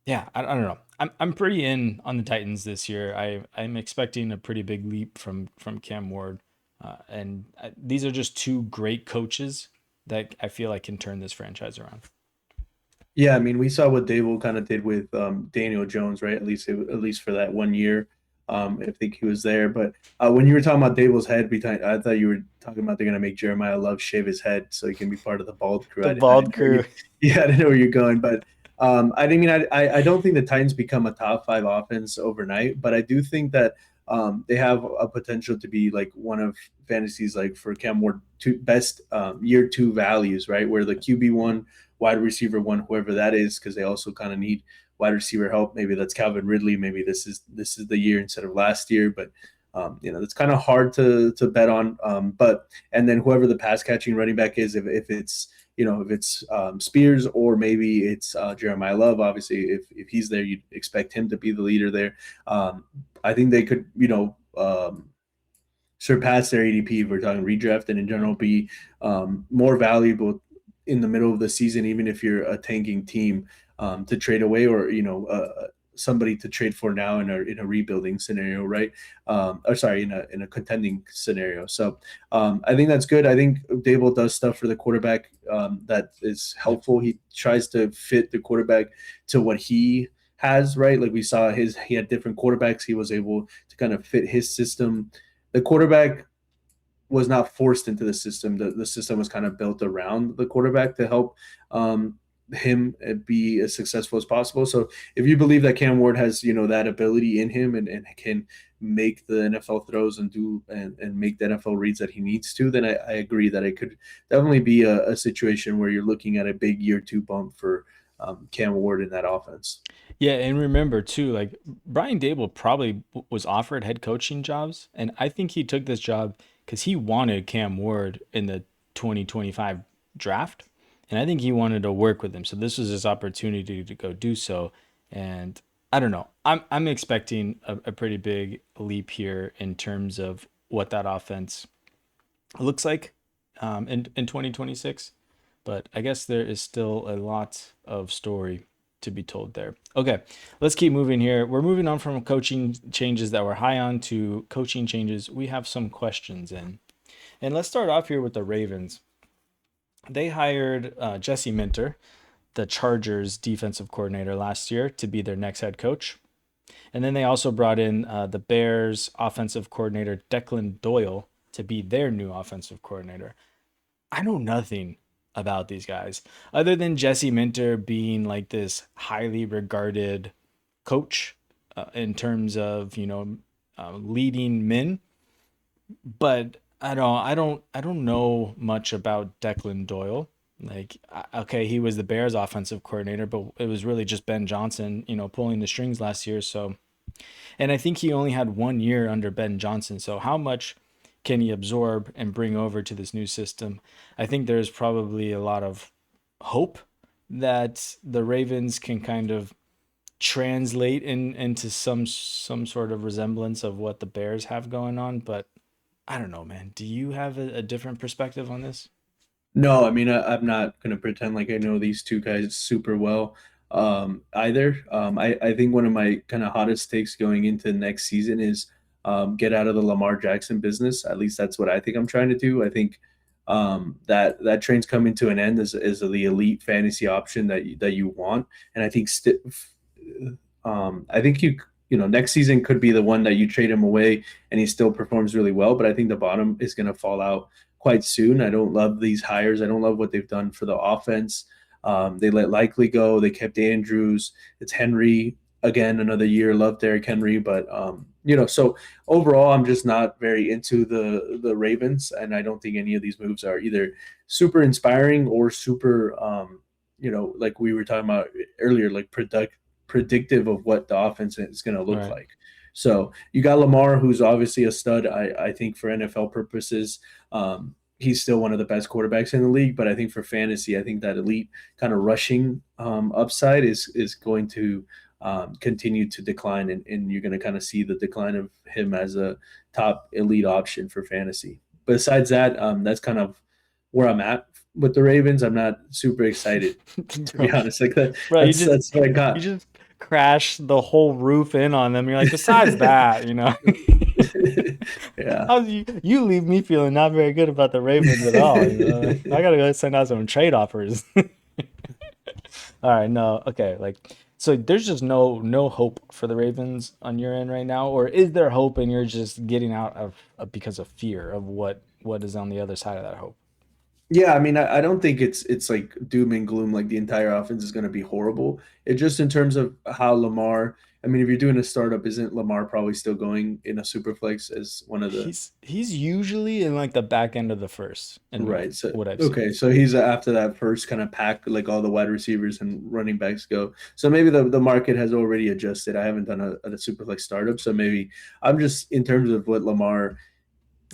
yeah, I don't know. I'm pretty in on the Titans this year. I'm expecting a pretty big leap from Cam Ward. And these are just two great coaches that I feel like can turn this franchise around. Yeah, I mean, we saw what Daboll kind of did with Daniel Jones, right? At least for that 1 year. I think he was there. But when you were talking about Daboll's head, I thought you were talking about they're going to make Jeremiah Love shave his head so he can be part of the bald crew. The bald crew. Yeah, I didn't know where you're going. But I don't think the Titans become a top 5 offense overnight. But I do think that they have a potential to be like one of fantasies, like for Cam Ward, best year 2 values, right? Where the QB1, wide receiver 1, whoever that is, because they also kind of need wide receiver help. Maybe that's Calvin Ridley. Maybe this is the year instead of last year. But that's kind of hard to bet on. And then whoever the pass catching running back is, if it's Spears or maybe it's Jeremiah Love. Obviously, if he's there, you'd expect him to be the leader there. I think they could surpass their ADP if we're talking redraft, and in general be more valuable in the middle of the season, even if you're a tanking team, to trade away or somebody to trade for now in a rebuilding scenario, right? Or sorry, in a contending scenario. So I think that's good. I think Dable does stuff for the quarterback that is helpful. He tries to fit the quarterback to what he has, right? Like we saw he had different quarterbacks. He was able to kind of fit his system. The quarterback was not forced into the system. The system was kind of built around the quarterback to help him be as successful as possible. So if you believe that Cam Ward has, that ability in him and can make the NFL throws and make the NFL reads that he needs to, then I agree that it could definitely be a situation where you're looking at a big year 2 bump for Cam Ward in that offense. Yeah, and remember too, like Brian Dable probably was offered head coaching jobs, and I think he took this job because he wanted Cam Ward in the 2025 draft, and I think he wanted to work with him. So this was his opportunity to go do so, and I don't know. I'm expecting a pretty big leap here in terms of what that offense looks like in 2026, but I guess there is still a lot of story to be told there. Okay, let's keep moving here. We're moving on from coaching changes that we're high on to coaching changes we have some questions in. And let's start off here with the Ravens. They hired Jesse Minter, the Chargers defensive coordinator last year, to be their next head coach. And then they also brought in the Bears offensive coordinator Declan Doyle to be their new offensive coordinator. I know nothing about these guys other than Jesse Minter being like this highly regarded coach in terms of leading men, but I don't know much about Declan Doyle. Like, okay, he was the Bears offensive coordinator, but it was really just Ben Johnson pulling the strings last year. So, and I think he only had 1 year under Ben Johnson, so how much can he absorb and bring over to this new system? I think there's probably a lot of hope that the Ravens can kind of translate into some sort of resemblance of what the Bears have going on. But I don't know, man. Do you have a different perspective on this? No, I mean, I'm not going to pretend like I know these two guys super well either. I think one of my kind of hottest takes going into next season is get out of the Lamar Jackson business. At least that's what I think I'm trying to do. I think that train's coming to an end as the elite fantasy option that you want. And I think I think next season could be the one that you trade him away and he still performs really well. But I think the bottom is going to fall out quite soon. I don't love these hires. I don't love what they've done for the offense. They let Likely go. They kept Andrews. It's Henry again, another year. Love Derrick Henry, but so overall, I'm just not very into the Ravens, and I don't think any of these moves are either super inspiring or super, like we were talking about earlier, like predictive of what the offense is going to look like. So you got Lamar, who's obviously a stud. I think for NFL purposes, he's still one of the best quarterbacks in the league. But I think for fantasy, I think that elite kind of rushing upside is going to continue to decline, and you're going to kind of see the decline of him as a top elite option for fantasy. Besides that, that's kind of where I'm at with the Ravens. I'm not super excited, to be honest. Like that, Bro, that's what I got. You just crash the whole roof in on them. You're like, besides that, Yeah. You leave me feeling not very good about the Ravens at all. I gotta go send out some trade offers. All right, no, okay, so there's just no hope for the Ravens on your end right now, or is there hope and you're just getting out of because of fear of what is on the other side of that hope? Yeah, I mean, I don't think it's like doom and gloom, like the entire offense is going to be horrible. It just in terms of how Lamar, I mean, if you're doing a startup, isn't Lamar probably still going in a super flex as one of the He's usually in like the back end of the first, and right? So what I've seen. okay, so he's after that first kind of pack, like all the wide receivers and running backs go. So maybe the market has already adjusted. I haven't done a super flex startup, so maybe I'm just in terms of what Lamar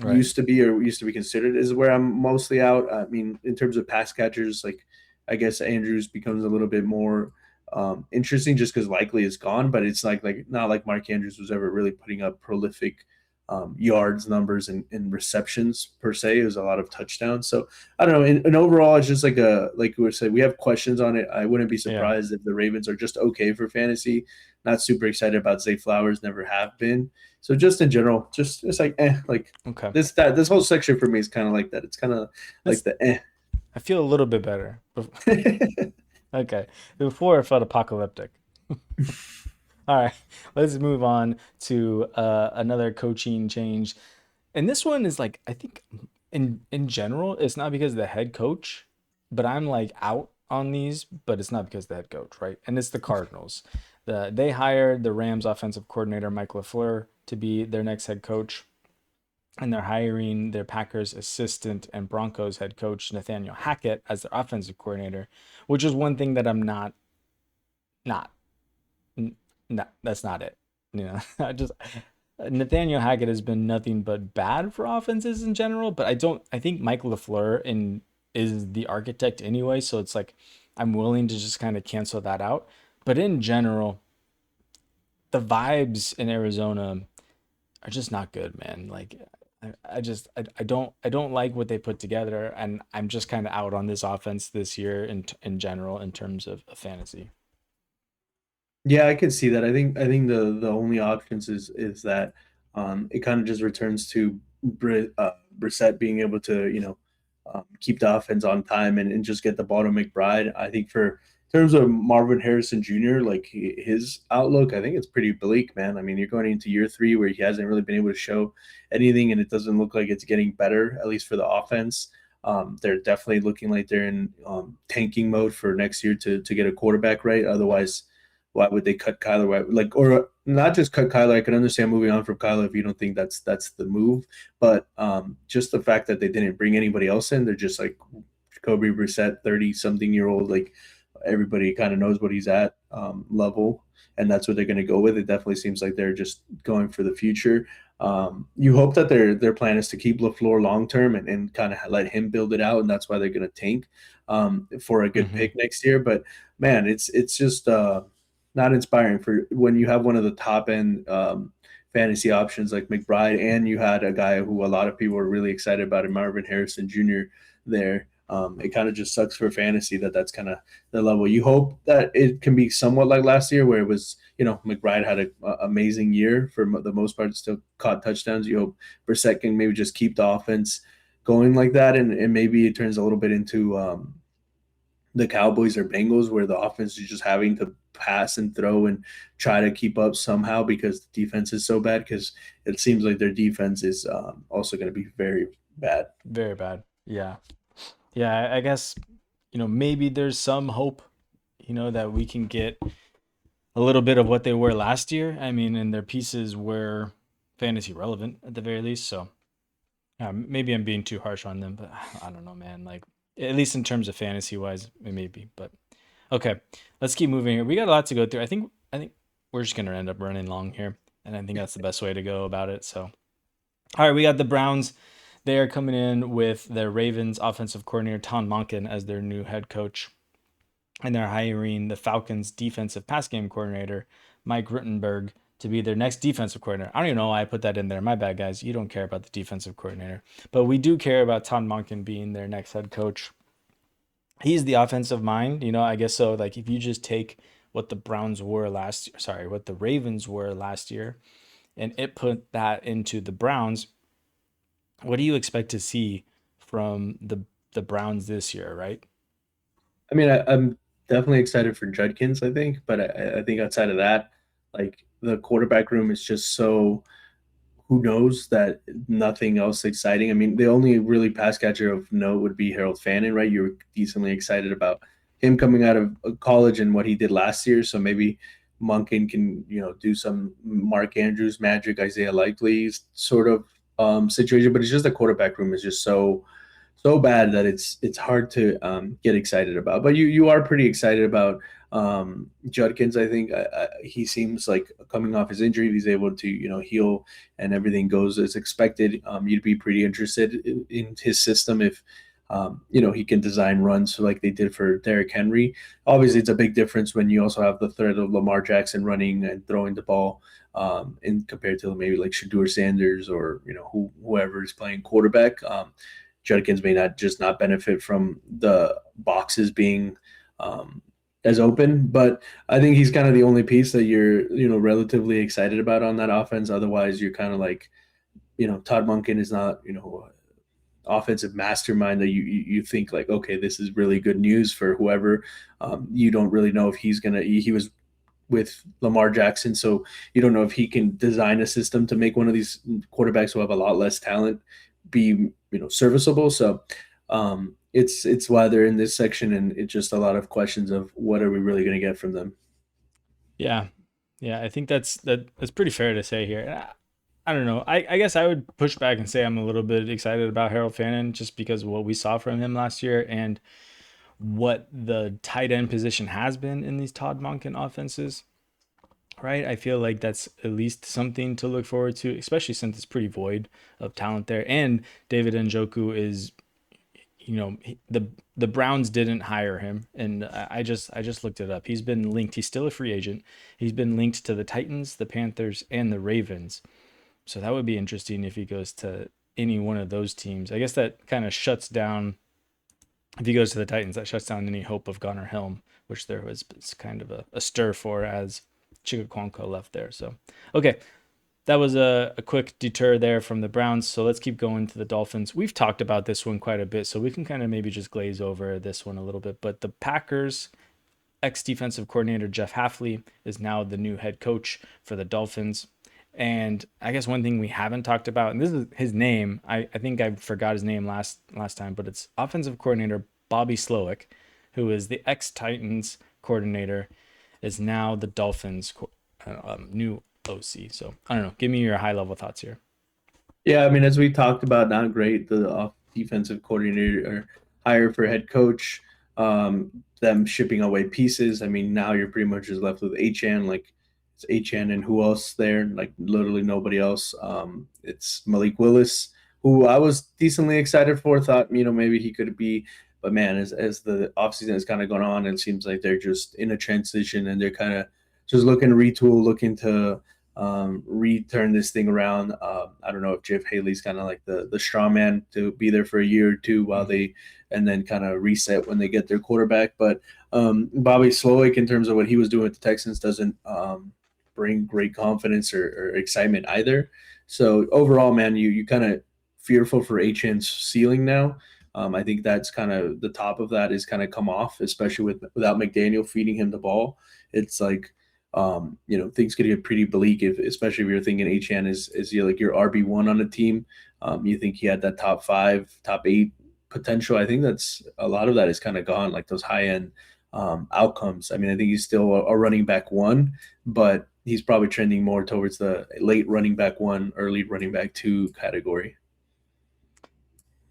used to be considered is where I'm mostly out. I mean, in terms of pass catchers, like I guess Andrews becomes a little bit more interesting just because Likely is gone, but it's like not like Mark Andrews was ever really putting up prolific yards numbers and receptions per se. It was a lot of touchdowns. So I don't know. And overall, it's just like we said, we have questions on it. I wouldn't be surprised if the Ravens are just okay for fantasy. Not super excited about Zay Flowers, never have been. So just in general, just it's like like Okay. this whole section for me is kind of like that. It's kind of like the I feel a little bit better. Okay. Before it felt apocalyptic. All right. Let's move on to another coaching change. And this one is like, I think in general, it's not because of the head coach, but I'm like out on these, but it's not because of the head coach, right? And it's the Cardinals. They hired the Rams offensive coordinator, Mike LaFleur, to be their next head coach. And they're hiring their Packers assistant and Broncos head coach, Nathaniel Hackett, as their offensive coordinator, which is one thing that I'm not, no, that's not it. You know, I just Nathaniel Hackett has been nothing but bad for offenses in general, but I think Mike LaFleur is the architect anyway, so it's like I'm willing to just kind of cancel that out. But in general, the vibes in Arizona are just not good, man. Like I don't like what they put together, and I'm just kind of out on this offense this year in general in terms of fantasy. Yeah, I can see that. I think the only options is that it kind of just returns to Brissett being able to keep the offense on time and just get the ball to McBride. I think for in terms of Marvin Harrison Jr., like his outlook, I think it's pretty bleak, man. I mean, you're going into year 3 where he hasn't really been able to show anything, and it doesn't look like it's getting better, at least for the offense. They're definitely looking like they're in tanking mode for next year to get a quarterback right. Otherwise, why would they cut Kyler? Like, or not just cut Kyler. I can understand moving on from Kyler if you don't think that's the move, but just the fact that they didn't bring anybody else in, they're just like Jacoby Brissett, 30-something-year-old, like everybody kind of knows what he's at level, and that's what they're going to go with. It definitely seems like they're just going for the future. You hope that their plan is to keep LaFleur long term and kind of let him build it out, and that's why they're going to tank for a good pick next year. But man, it's just not inspiring for when you have one of the top end fantasy options like McBride, and you had a guy who a lot of people were really excited about, in Marvin Harrison Jr. there. It kind of just sucks for fantasy that's kind of the level. You hope that it can be somewhat like last year where it was, McBride had an amazing year for the most part, still caught touchdowns. You hope Brissett can maybe just keep the offense going like that, and maybe it turns a little bit into the Cowboys or Bengals where the offense is just having to pass and throw and try to keep up somehow because the defense is so bad, because it seems like their defense is also going to be very bad. Very bad. Yeah. Yeah, I guess, maybe there's some hope, that we can get a little bit of what they were last year. I mean, and their pieces were fantasy relevant at the very least. So maybe I'm being too harsh on them, but I don't know, man. Like, at least in terms of fantasy wise, it may be. But okay, let's keep moving here. We got a lot to go through. I think we're just gonna end up running long here, and I think that's the best way to go about it. So, all right, we got the Browns. They are coming in with their Ravens offensive coordinator, Tom Monken, as their new head coach. And they're hiring the Falcons defensive pass game coordinator, Mike Rittenberg, to be their next defensive coordinator. I don't even know why I put that in there. My bad, guys. You don't care about the defensive coordinator. But we do care about Tom Monken being their next head coach. He's the offensive mind, I guess so. Like, if you just take what the Ravens were last year, and it put that into the Browns, what do you expect to see from the Browns this year, right? I mean, I'm definitely excited for Judkins, I think, but I think outside of that, like the quarterback room is just so, who knows, that nothing else exciting. I mean, the only really pass catcher of note would be Harold Fannin, right? You were decently excited about him coming out of college and what he did last year. So maybe Monken can, do some Mark Andrews magic, Isaiah Likely sort of situation. But it's just the quarterback room is just so bad that it's hard to get excited about. But you are pretty excited about Judkins. I think he seems like coming off his injury, he's able to heal and everything goes as expected. You'd be pretty interested in his system if he can design runs like they did for Derrick Henry. Obviously, it's a big difference when you also have the threat of Lamar Jackson running and throwing the ball, in compared to maybe like Shedeur Sanders or whoever is playing quarterback. Judkins may not benefit from the boxes being as open, but I think he's kind of the only piece that you're relatively excited about on that offense. Otherwise, you're kind of like, Todd Monken is not offensive mastermind that you think like, okay, this is really good news for whoever. You don't really know if he was with Lamar Jackson, so you don't know if he can design a system to make one of these quarterbacks who have a lot less talent be serviceable. So it's why they're in this section, and it's just a lot of questions of what are we really going to get from them. Yeah. I think that's pretty fair to say here. I don't know. I guess I would push back and say I'm a little bit excited about Harold Fannin just because of what we saw from him last year and what the tight end position has been in these Todd Monken offenses. Right? I feel like that's at least something to look forward to, especially since it's pretty void of talent there. And David Njoku is, the Browns didn't hire him, and I just looked it up. He's been linked. He's still a free agent. He's been linked to the Titans, the Panthers, and the Ravens. So that would be interesting if he goes to any one of those teams. I guess that kind of shuts down, if he goes to the Titans, that shuts down any hope of Gunnar Helm, which there was kind of a stir for as Chigaquonko left there. So, okay, that was a quick detour there from the Browns. So let's keep going to the Dolphins. We've talked about this one quite a bit, so we can kind of maybe just glaze over this one a little bit. But the Packers ex-defensive coordinator Jeff Hafley is now the new head coach for the Dolphins. And I guess one thing we haven't talked about, and this is his name, I think I forgot his name last time, but it's offensive coordinator Bobby Slowick, who is the ex-Titans coordinator, is now the Dolphins new OC. So I don't know. Give me your high-level thoughts here. Yeah, I mean, as we talked about, not great. The defensive coordinator hire for head coach, them shipping away pieces. I mean, now you're pretty much just left with Achane. Like, it's Achane and who else there? Like, literally nobody else. It's Malik Willis, who I was decently excited for. Thought, maybe he could be. But, man, as the offseason has kind of gone on, it seems like they're just in a transition and they're kind of just looking to retool, looking to return this thing around. I don't know if Jeff Haley's kind of like the straw man to be there for a year or two while and then kind of reset when they get their quarterback. But Bobby Slowick, in terms of what he was doing with the Texans, doesn't bring great confidence or excitement either. So overall, man, you kind of fearful for Achane's ceiling now. I think that's kind of the top of that is kind of come off, especially without McDaniel feeding him the ball. It's like, things could get pretty bleak especially if you're thinking Achane is like your RB1 on a team. You think he had that top 5, top 8 potential. I think that's a lot of that is kind of gone, like those high end outcomes. I mean, I think he's still a running back 1, but he's probably trending more towards the late running back 1, early running back 2 category.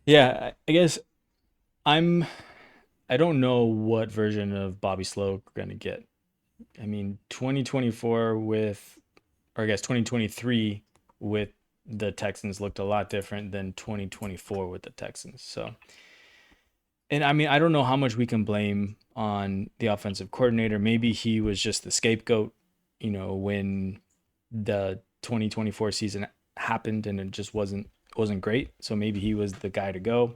Yeah, I guess I don't know what version of Bobby Slowick we're going to get. I mean, 2024 or I guess 2023 with the Texans looked a lot different than 2024 with the Texans. So, and I mean, I don't know how much we can blame on the offensive coordinator. Maybe he was just the scapegoat, when the 2024 season happened and it just wasn't great. So maybe he was the guy to go.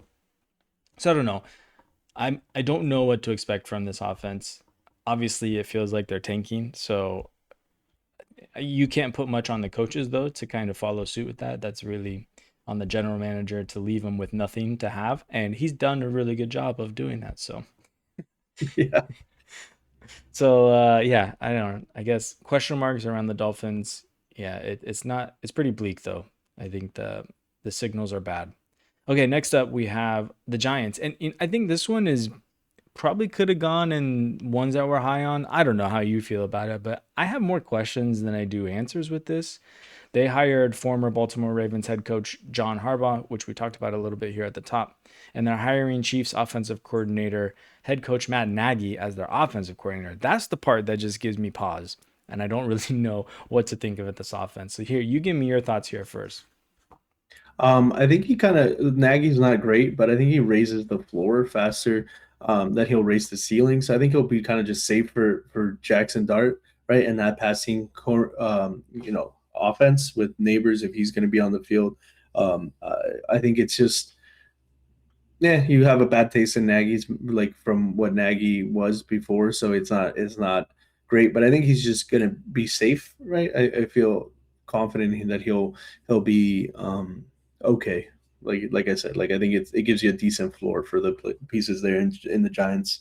So I don't know. I don't know what to expect from this offense. Obviously, it feels like they're tanking. So you can't put much on the coaches, though, to kind of follow suit with that. That's really on the general manager to leave them with nothing to have. And he's done a really good job of doing that. So, Yeah. So, yeah, I don't know. I guess question marks around the Dolphins. Yeah, it's pretty bleak, though. I think the signals are bad. Okay, next up we have the Giants. And I think this one is probably could have gone in ones that we're high on. I don't know how you feel about it, but I have more questions than I do answers with this. They hired former Baltimore Ravens head coach John Harbaugh, which we talked about a little bit here at the top. And they're hiring Chiefs offensive coordinator, head coach Matt Nagy as their offensive coordinator. That's the part that just gives me pause. And I don't really know what to think of this offense. So here, you give me your thoughts here first. I think he kind of Nagy's not great, but I think he raises the floor faster than he'll raise the ceiling. So I think he'll be kind of just safe for Jackson Dart, right? And that passing offense with Neighbors if he's going to be on the field. I think it's just yeah, you have a bad taste in Nagy's like from what Nagy was before, so it's not great. But I think he's just gonna be safe, right? I feel confident that he'll be okay. Like I said, like I think it gives you a decent floor for the pieces there in the Giants.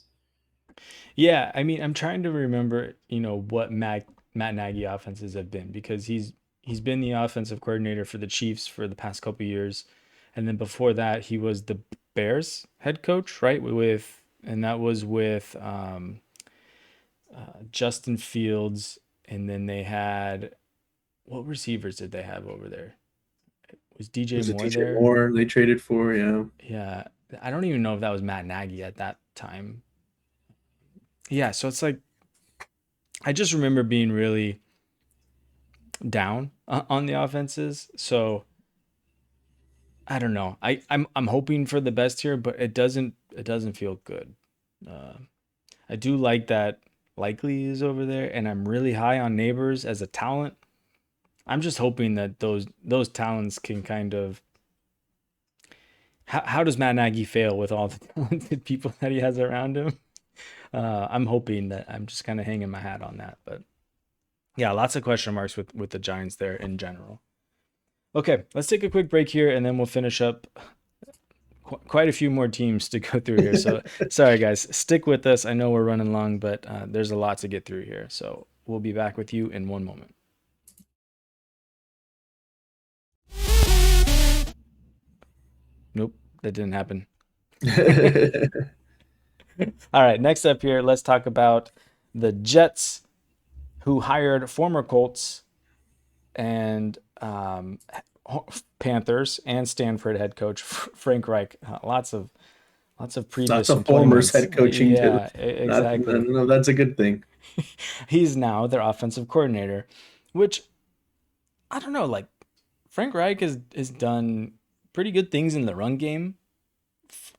Yeah, I mean, I'm trying to remember, what Matt Nagy offenses have been because he's been the offensive coordinator for the Chiefs for the past couple years, and then before that he was the Bears head coach, right? And that was with Justin Fields, and then they had what receivers did they have over there? Was DJ Was it Moore DJ there? Moore they traded for? Yeah. Yeah, I don't even know if that was Matt Nagy at that time. Yeah, so it's like I just remember being really down on the offenses. So I don't know. I'm hoping for the best here, but it doesn't feel good. Uh, I do like that Likely is over there, and I'm really high on Neighbors as a talent. I'm just hoping that those talents can kind of how does Matt Nagy fail with all the talented people that he has around him? I'm hoping that I'm just kind of hanging my hat on that, but yeah, lots of question marks with the Giants there in general. Okay, let's take a quick break here and then we'll finish up quite a few more teams to go through here. So sorry guys, stick with us. I know we're running long, but there's a lot to get through here. So we'll be back with you in one moment. Nope, that didn't happen. All right, next up here, let's talk about the Jets who hired former Colts and Panthers and Stanford head coach Frank Reich. Lots of previous Lots of formers employments. head coaching too. Yeah, Not, exactly. no, that's a good thing. He's now their offensive coordinator, which I don't know. Like Frank Reich has done pretty good things in the run game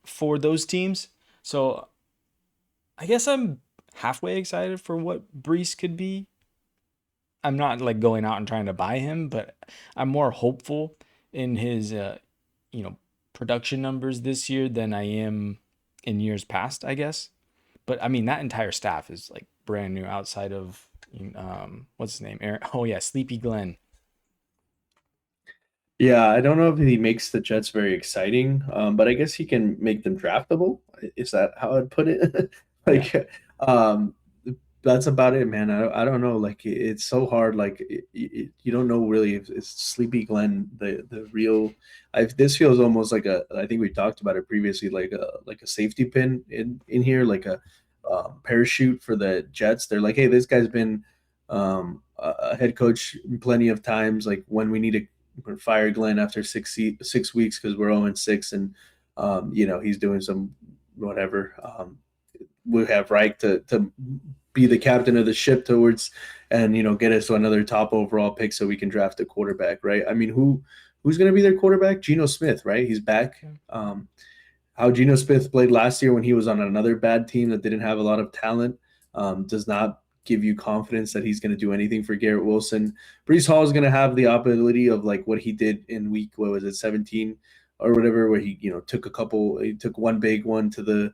for those teams. So I guess I'm halfway excited for what Brees could be. I'm not like going out and trying to buy him, but I'm more hopeful in his you know production numbers this year than I am in years past, I guess. But I mean that entire staff is like brand new outside of what's his name? Aaron. Oh yeah, Sleepy Glenn. Yeah, I don't know if he makes the Jets very exciting, but I guess he can make them draftable. Is that how I'd put it? Yeah. Like, um, that's about it, man. I don't know. Like, it's so hard. Like, you don't know really if it's Sleepy Glenn the real. This feels almost like a. I think we talked about it previously, like a safety pin in here, like a parachute for the Jets. They're like, hey, this guy's been a head coach plenty of times. Like when we need to fire Glenn after 6 weeks because we're 0-6, and he's doing some whatever. We have Reich to be the captain of the ship towards, and get us to another top overall pick so we can draft a quarterback, right? I mean, who's going to be their quarterback? Geno Smith, right? He's back. How Geno Smith played last year when he was on another bad team that didn't have a lot of talent does not give you confidence that he's going to do anything for Garrett Wilson. Brees Hall is going to have the ability of like what he did in week, what was it, 17 or whatever, where he took one big one to the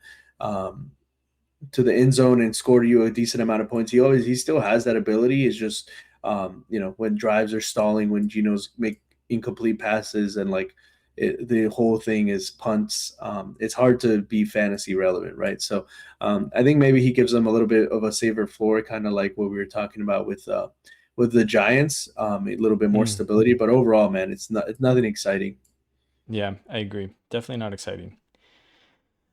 end zone and scored you a decent amount of points. He still has that ability. It's just when drives are stalling, when Geno's make incomplete passes, and like the whole thing is punts. It's hard to be fantasy relevant, right? So I think maybe he gives them a little bit of a safer floor, kind of like what we were talking about with the Giants, a little bit more stability. But overall, man, it's nothing exciting. Yeah, I agree. Definitely not exciting.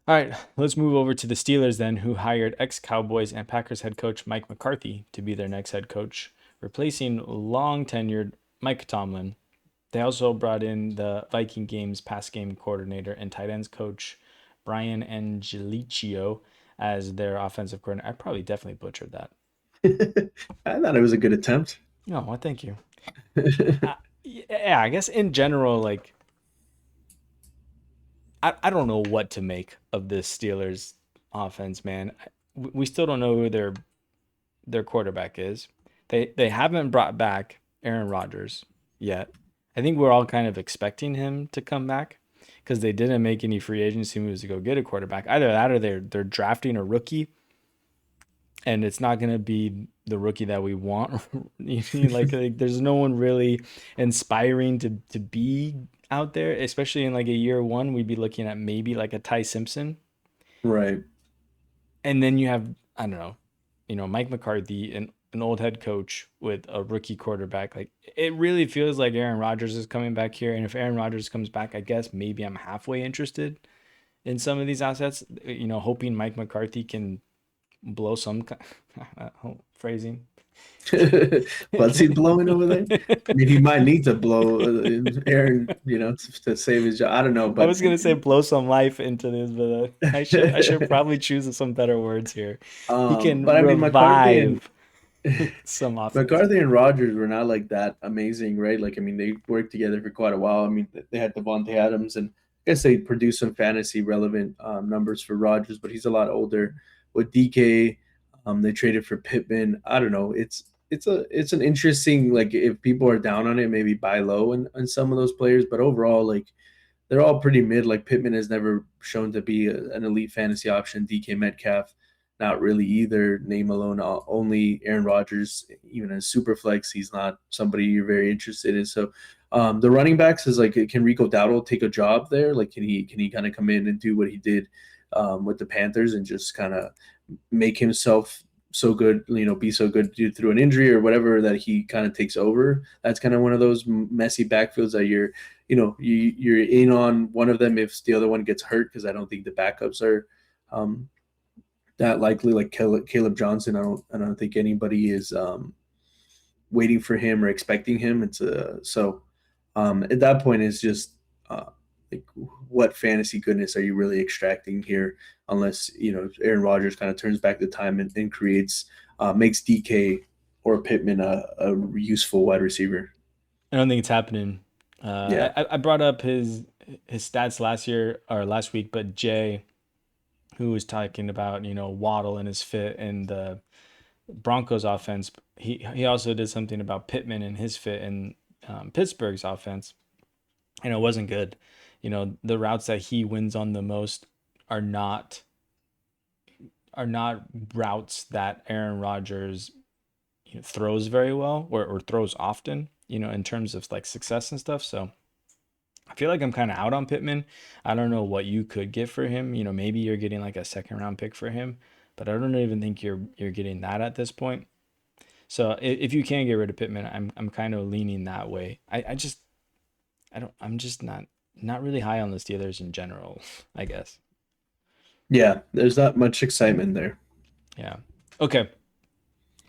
All right, let's move over to the Steelers then, who hired ex-Cowboys and Packers head coach Mike McCarthy to be their next head coach, replacing long-tenured Mike Tomlin. They also brought in the Viking Games pass game coordinator and tight ends coach Brian Angelicio as their offensive coordinator. I probably definitely butchered that. I thought it was a good attempt. No, well, thank you. Yeah, I guess in general, like I don't know what to make of this Steelers offense, man. We still don't know who their quarterback is. They haven't brought back Aaron Rodgers yet. I think we're all kind of expecting him to come back because they didn't make any free agency moves to go get a quarterback. Either that or they're drafting a rookie, and it's not going to be the rookie that we want. like there's no one really inspiring to be out there, especially in like a year one. We'd be looking at maybe like a Ty Simpson, Right. and then you have, I don't know, Mike McCarthy, an old head coach with a rookie quarterback. Like it really feels like Aaron Rodgers is coming back here, and if Aaron Rodgers comes back, I guess maybe I'm halfway interested in some of these assets. Hoping Mike McCarthy can blow some phrasing. What's he blowing over there? I mean, he might need to blow Aaron, to save his job. I don't know, I but was gonna say blow some life into this, but I should probably choose some better words here. He can but I mean, revive some offense. McCarthy and Rodgers were not like that amazing, right? Like, I mean, they worked together for quite a while. I mean, they had Devontae Adams, and I guess they produced some fantasy relevant numbers for Rodgers, but he's a lot older. With DK, they traded for Pittman. I don't know. It's an interesting, like, if people are down on it, maybe buy low on some of those players. But overall, like, they're all pretty mid. Like, Pittman has never shown to be an elite fantasy option. DK Metcalf, not really either. Name alone, only Aaron Rodgers, even as super flex, he's not somebody you're very interested in. So the running backs is like, can Rico Dowdle take a job there? Like, can he kind of come in and do what he did with the Panthers and just kind of make himself so good, be so good through an injury or whatever that he kind of takes over? That's kind of one of those messy backfields that you're in on one of them if the other one gets hurt, because I don't think the backups are that likely. Like Caleb Johnson, I don't think anybody is waiting for him or expecting him. It's so at that point it's just like, what fantasy goodness are you really extracting here? Unless Aaron Rodgers kind of turns back the time and creates makes DK or Pittman a useful wide receiver. I don't think it's happening. Yeah. I brought up his stats last week, but Jay, who was talking about Waddle and his fit and the Broncos offense, he also did something about Pittman and his fit in Pittsburgh's offense, and it wasn't good. The routes that he wins on the most are not routes that Aaron Rodgers throws very well or throws often, in terms of like success and stuff. So I feel like I'm kind of out on Pittman. I don't know what you could get for him. Maybe you're getting like a second round pick for him, but I don't even think you're getting that at this point. So if you can get rid of Pittman, I'm kind of leaning that way. I'm just not really high on the Steelers in general, I guess. Yeah, there's not much excitement there. Yeah. Okay.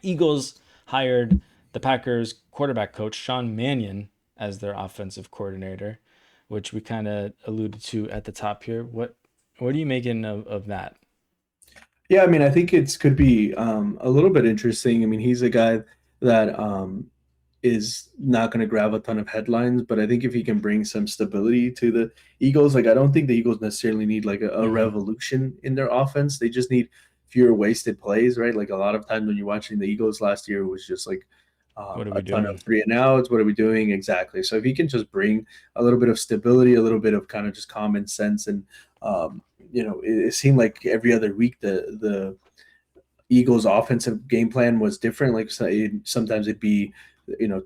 Eagles hired the Packers quarterback coach Sean Mannion as their offensive coordinator, which we kind of alluded to at the top here. What are you making of that? Yeah, I mean, I think it could be a little bit interesting. I mean, he's a guy that is not going to grab a ton of headlines, but I think if he can bring some stability to the Eagles, like, I don't think the Eagles necessarily need like a revolution in their offense. They just need fewer wasted plays, right? Like, a lot of times when you're watching the Eagles last year, it was just like What are we a ton doing? of 3 and outs. What are we doing? Exactly. So if he can just bring a little bit of stability, a little bit of kind of just common sense, and it seemed like every other week the Eagles' offensive game plan was different. Like, sometimes it'd be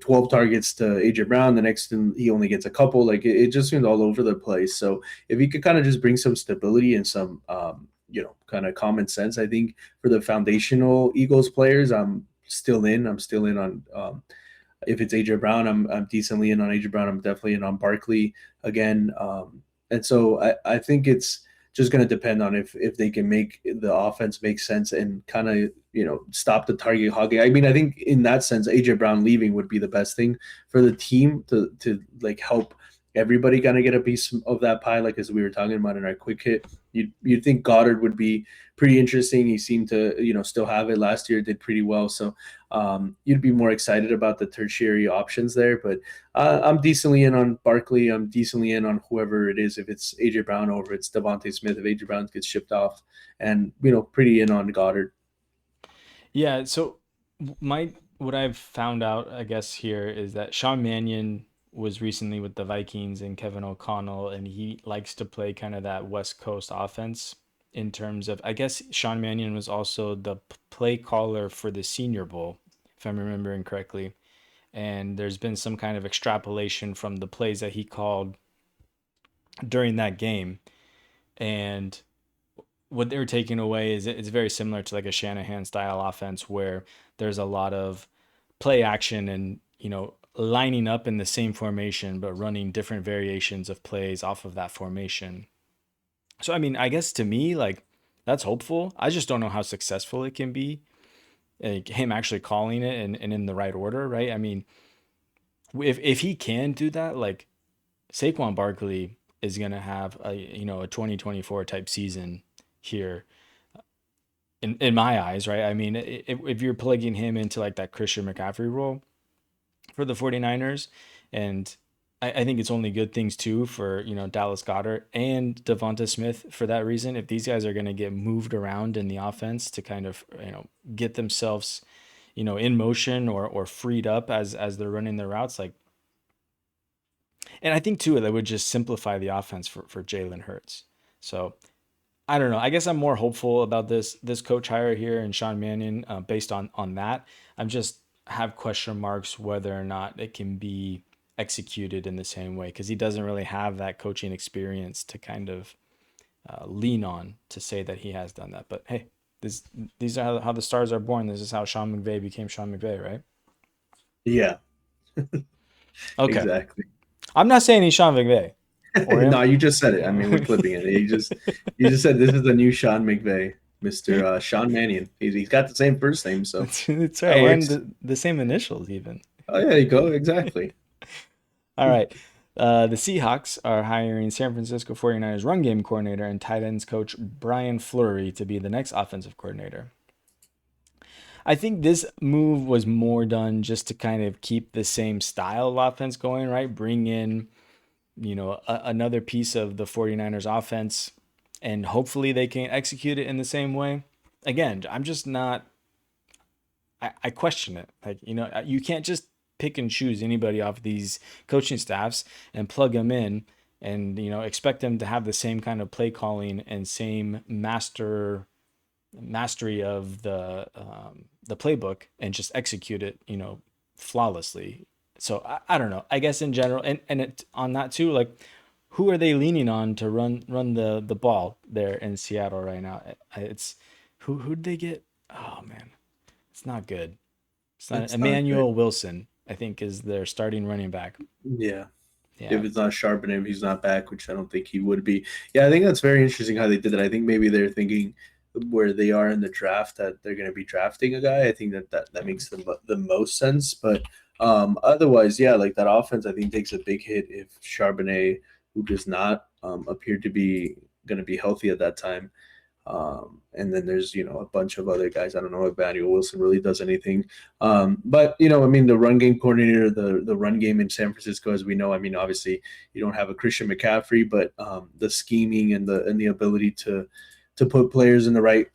12 targets to AJ Brown. The next he only gets a couple. Like, it just seemed all over the place. So if he could kind of just bring some stability and some kind of common sense, I think for the foundational Eagles players, I'm still in on if it's AJ Brown, I'm decently in on AJ Brown. I'm definitely in on Barkley again. And so I think it's just going to depend on if they can make the offense make sense and kind of stop the target hogging. I mean, I think in that sense, AJ Brown leaving would be the best thing for the team to like help everybody kind of get a piece of that pie, like as we were talking about in our quick hit. You'd think Goddard would be pretty interesting. He seemed to, still have it last year, did pretty well. So you'd be more excited about the tertiary options there. But I'm decently in on Barkley. I'm decently in on whoever it is, if it's AJ Brown or if it's Devontae Smith, if AJ Brown gets shipped off, and pretty in on Goddard. Yeah, so what I've found out, I guess, here is that Sean Mannion was recently with the Vikings and Kevin O'Connell, and he likes to play kind of that West Coast offense in terms of, I guess Sean Mannion was also the play caller for the Senior Bowl, if I'm remembering correctly. And there's been some kind of extrapolation from the plays that he called during that game. And what they're taking away is it's very similar to like a Shanahan style offense where there's a lot of play action and, lining up in the same formation, but running different variations of plays off of that formation. So, I mean, I guess to me, like, that's hopeful. I just don't know how successful it can be, like, him actually calling it and in the right order, right? I mean, if he can do that, like, Saquon Barkley is going to have a 2024 type season here in my eyes, right? I mean, if you're plugging him into like that Christian McCaffrey role for the 49ers, and I think it's only good things too for, Dallas Goedert and Devonta Smith for that reason. If these guys are going to get moved around in the offense to kind of, get themselves, in motion or freed up as they're running their routes, like, and I think too, that would just simplify the offense for Jalen Hurts. So I don't know. I guess I'm more hopeful about this coach hire here and Sean Mannion based on that. I'm just have question marks whether or not it can be executed in the same way, because he doesn't really have that coaching experience to kind of lean on to say that he has done that. But hey, these are how the stars are born. This is how Sean McVay became Sean McVay, right? Yeah. Okay. Exactly. I'm not saying he's Sean McVay. No, you just said it. I mean, we're clipping it. You just said this is the new Sean McVay, Mr. Sean Mannion. He's got the same first name, so it's right, and the same initials even. Oh, yeah, there you go. Exactly. All right. The Seahawks are hiring San Francisco 49ers run game coordinator and tight ends coach Brian Fleury to be the next offensive coordinator. I think this move was more done just to kind of keep the same style of offense going, right? Bring in, another piece of the 49ers offense, and hopefully they can execute it in the same way. Again, I'm just not, I question it. Like, you can't just pick and choose anybody off these coaching staffs and plug them in and, expect them to have the same kind of play calling and same mastery of the playbook and just execute it, flawlessly. So I don't know. I guess in general, and on that too, like, who are they leaning on to run the ball there in Seattle right now? It's who'd they get? Oh man, it's not good. It's not. Emmanuel Wilson, I think, is their starting running back. Yeah. If it's not Charbonnet, if he's not back, which I don't think he would be. Yeah, I think that's very interesting how they did it. I think maybe they're thinking where they are in the draft that they're going to be drafting a guy. I think that makes the most sense. But otherwise, yeah, like that offense, I think takes a big hit if Charbonnet, who does not appear to be going to be healthy at that time. And then there's, a bunch of other guys. I don't know if Emmanuel Wilson really does anything. But, the run game coordinator, the run game in San Francisco, as we know, obviously you don't have a Christian McCaffrey, but the scheming and the ability to put players in the right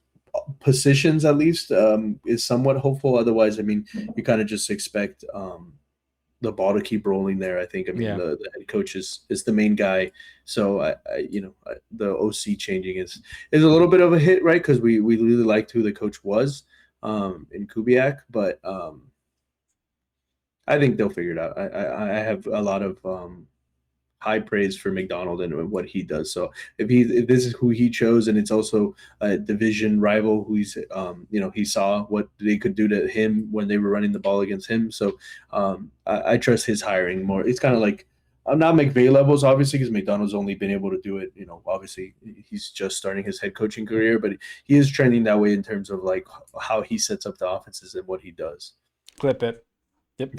positions at least is somewhat hopeful. Otherwise, you kind of just expect the ball to keep rolling there. I think, the head coach is the main guy. So the OC changing is a little bit of a hit, right? Because we really liked who the coach was in Kubiak, but I think they'll figure it out. I have a lot of high praise for McDonald and what he does. So if this is who he chose, and it's also a division rival who he's he saw what they could do to him when they were running the ball against him. So I trust his hiring more. It's kind of like, I'm not McVay levels, obviously, because McDonald's only been able to do it. Obviously he's just starting his head coaching career, but he is trending that way in terms of like how he sets up the offenses and what he does. Clip it. Yep.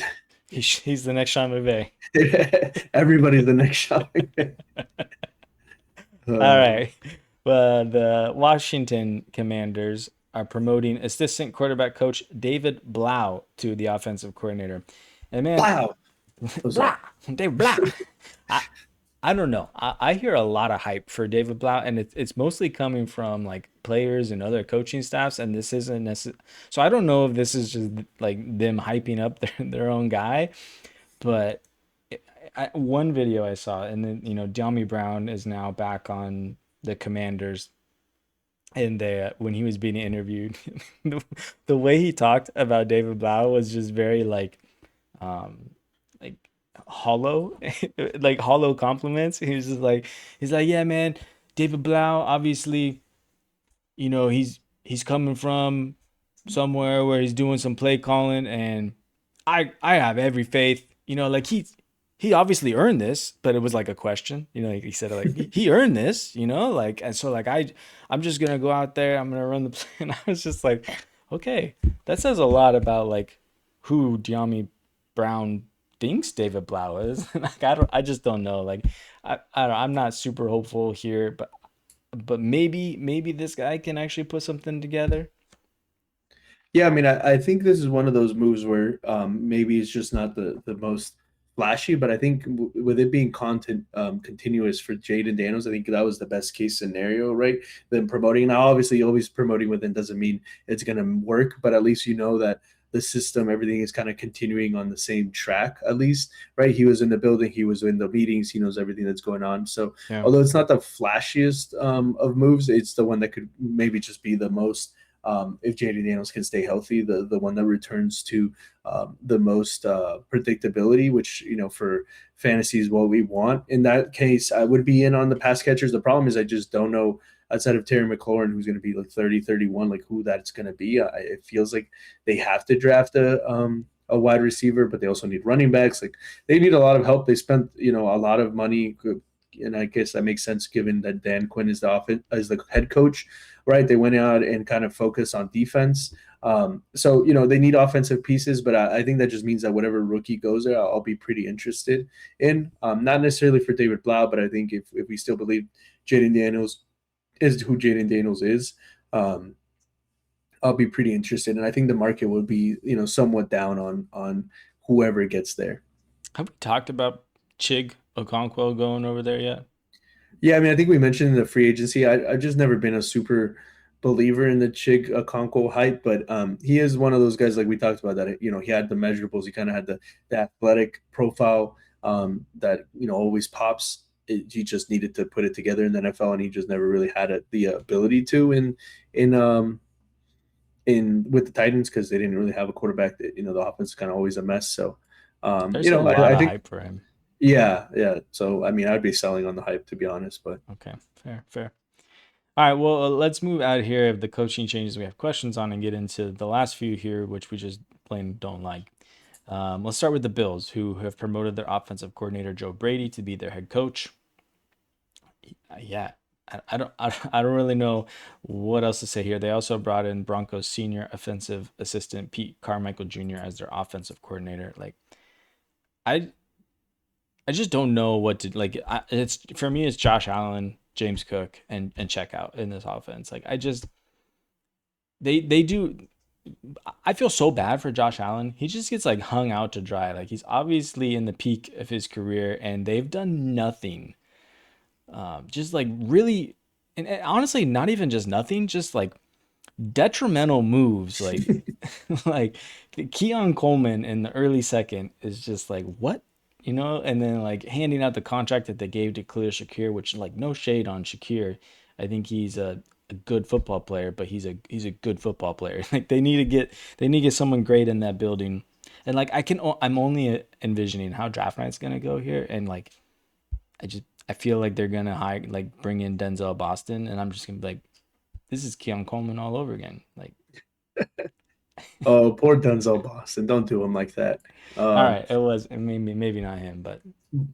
He's the next Sean McVay. Everybody's the next Sean McVay. All right. The Washington Commanders are promoting assistant quarterback coach David Blau to the offensive coordinator. And man, Wow. Blah, David Blau. I, I don't know. I hear a lot of hype for David Blau, and it's mostly coming from like players and other coaching staffs. And this isn't necessarily. So I don't know if this is just like them hyping up their own guy, but one video I saw, and then De'Ami Brown is now back on the Commanders, and when he was being interviewed, the way he talked about David Blau was just very um, like hollow, like hollow compliments. He was just like, he's like, yeah, man, David Blau, obviously, he's coming from somewhere where he's doing some play calling, and I have every faith, like he obviously earned this, but it was like a question, like he said, like he earned this, like, and so like I'm just gonna go out there, I'm gonna run the play, and I was just like, okay, that says a lot about like who De'Ami Brown thinks David Blau is. Like I just don't know. Like I'm not super hopeful here, but maybe this guy can actually put something together. Yeah, I mean, I think this is one of those moves where maybe it's just not the most flashy, but I think with it being content continuous for Jaden Daniels, I think that was the best case scenario, right? Then promoting now, obviously, always promoting within doesn't mean it's going to work, but at least you know that the system, everything is kind of continuing on the same track, at least, right? He was in the building, he was in the meetings, he knows everything that's going on. So, Yeah. although it's not the flashiest of moves, it's the one that could maybe just be the most if Jaden Daniels can stay healthy, the one that returns to the most predictability, which for fantasy is what we want. In that case, I would be in on the pass catchers. The problem is I just don't know outside of Terry McLaurin, who's going to be like 30, 31, like who that's going to be. It feels like they have to draft a wide receiver, but they also need running backs. Like they need a lot of help. They spent a lot of money, and I guess that makes sense given that Dan Quinn is the head coach, right? They went out and kind of focused on defense. So they need offensive pieces, but I think that just means that whatever rookie goes there, I'll be pretty interested in. Not necessarily for David Blau, but I think if we still believe Jaden Daniels is who Jaden Daniels is, I'll be pretty interested. And I think the market will be somewhat down on whoever gets there. Have we talked about Chig Okonkwo going over there yet? Yeah, I mean, I think we mentioned in the free agency. I've just never been a super believer in the Chig Okonkwo hype, but he is one of those guys like we talked about that. He had the measurables. He kind of had the athletic profile that always pops. He just needed to put it together in the NFL, and he just never really had the ability to in with the Titans because they didn't really have a quarterback. That the offense is kind of always a mess. So There's a lot I of think. hype for him. Yeah. So, I mean, I'd be selling on the hype, to be honest, but Okay, fair. All right, well, let's move out here of the coaching changes we have questions on and get into the last few here, which we just plain don't like. Let's start with the Bills, who have promoted their offensive coordinator Joe Brady to be their head coach. Yeah, I don't really know what else to say here. They also brought in Broncos senior offensive assistant Pete Carmichael Jr. as their offensive coordinator. Like, I just don't know what to like. It's for me, it's Josh Allen, James Cook, and check out in this offense. Like they do. I feel so bad for Josh Allen. He just gets like hung out to dry. Like he's obviously in the peak of his career, and they've done nothing. Just like really, and honestly, not even just nothing. Just like detrimental moves. Like like Keon Coleman in the early second is just like what. And then like handing out the contract that they gave to Khalil Shakir, which like no shade on Shakir. I think he's a good football player, but he's a good football player. Like they need to get someone great in that building. And like I'm only envisioning how draft night's gonna go here, and like I feel like they're gonna bring in Denzel Boston, and I'm just gonna be like, this is Keon Coleman all over again. Like, oh, poor Denzel Boston, don't do him like that. all right, it was maybe not him, but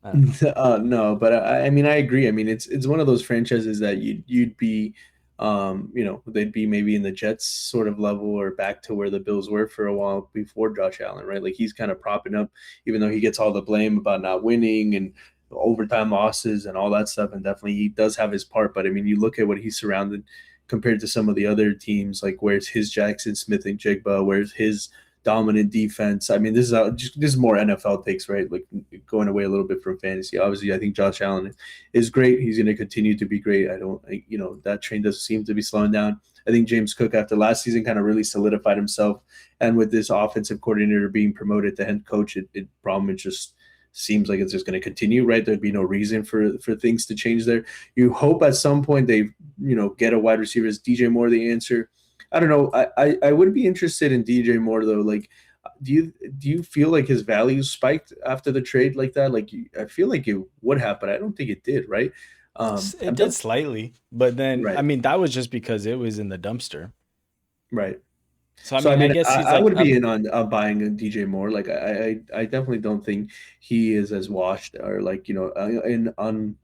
I don't know. No, but I mean, I agree. I mean, it's one of those franchises that you'd be, they'd be maybe in the Jets sort of level or back to where the Bills were for a while before Josh Allen, right? Like he's kind of propping up, even though he gets all the blame about not winning and overtime losses and all that stuff. And definitely he does have his part. But I mean, you look at what he's surrounded compared to some of the other teams, like where's his Jackson Smith and Jigba, where's his dominant defense. I mean, this is more NFL takes, right? Like going away a little bit from fantasy. Obviously, I think Josh Allen is great. He's going to continue to be great. That train doesn't seem to be slowing down. I think James Cook after last season kind of really solidified himself, and with this offensive coordinator being promoted to head coach, it probably just seems like it's just going to continue, right? There'd be no reason for things to change there. You hope at some point they get a wide receiver. Is DJ Moore the answer? I don't know. I would be interested in DJ Moore though. Like, do you feel like his value spiked after the trade like that? Like, I feel like it would have, but I don't think it did. Right? It did slightly, but then right. I mean that was just because it was in the dumpster. Right. So I mean I guess he's I would be in on buying a DJ Moore. Like I definitely don't think he is as washed or like unusable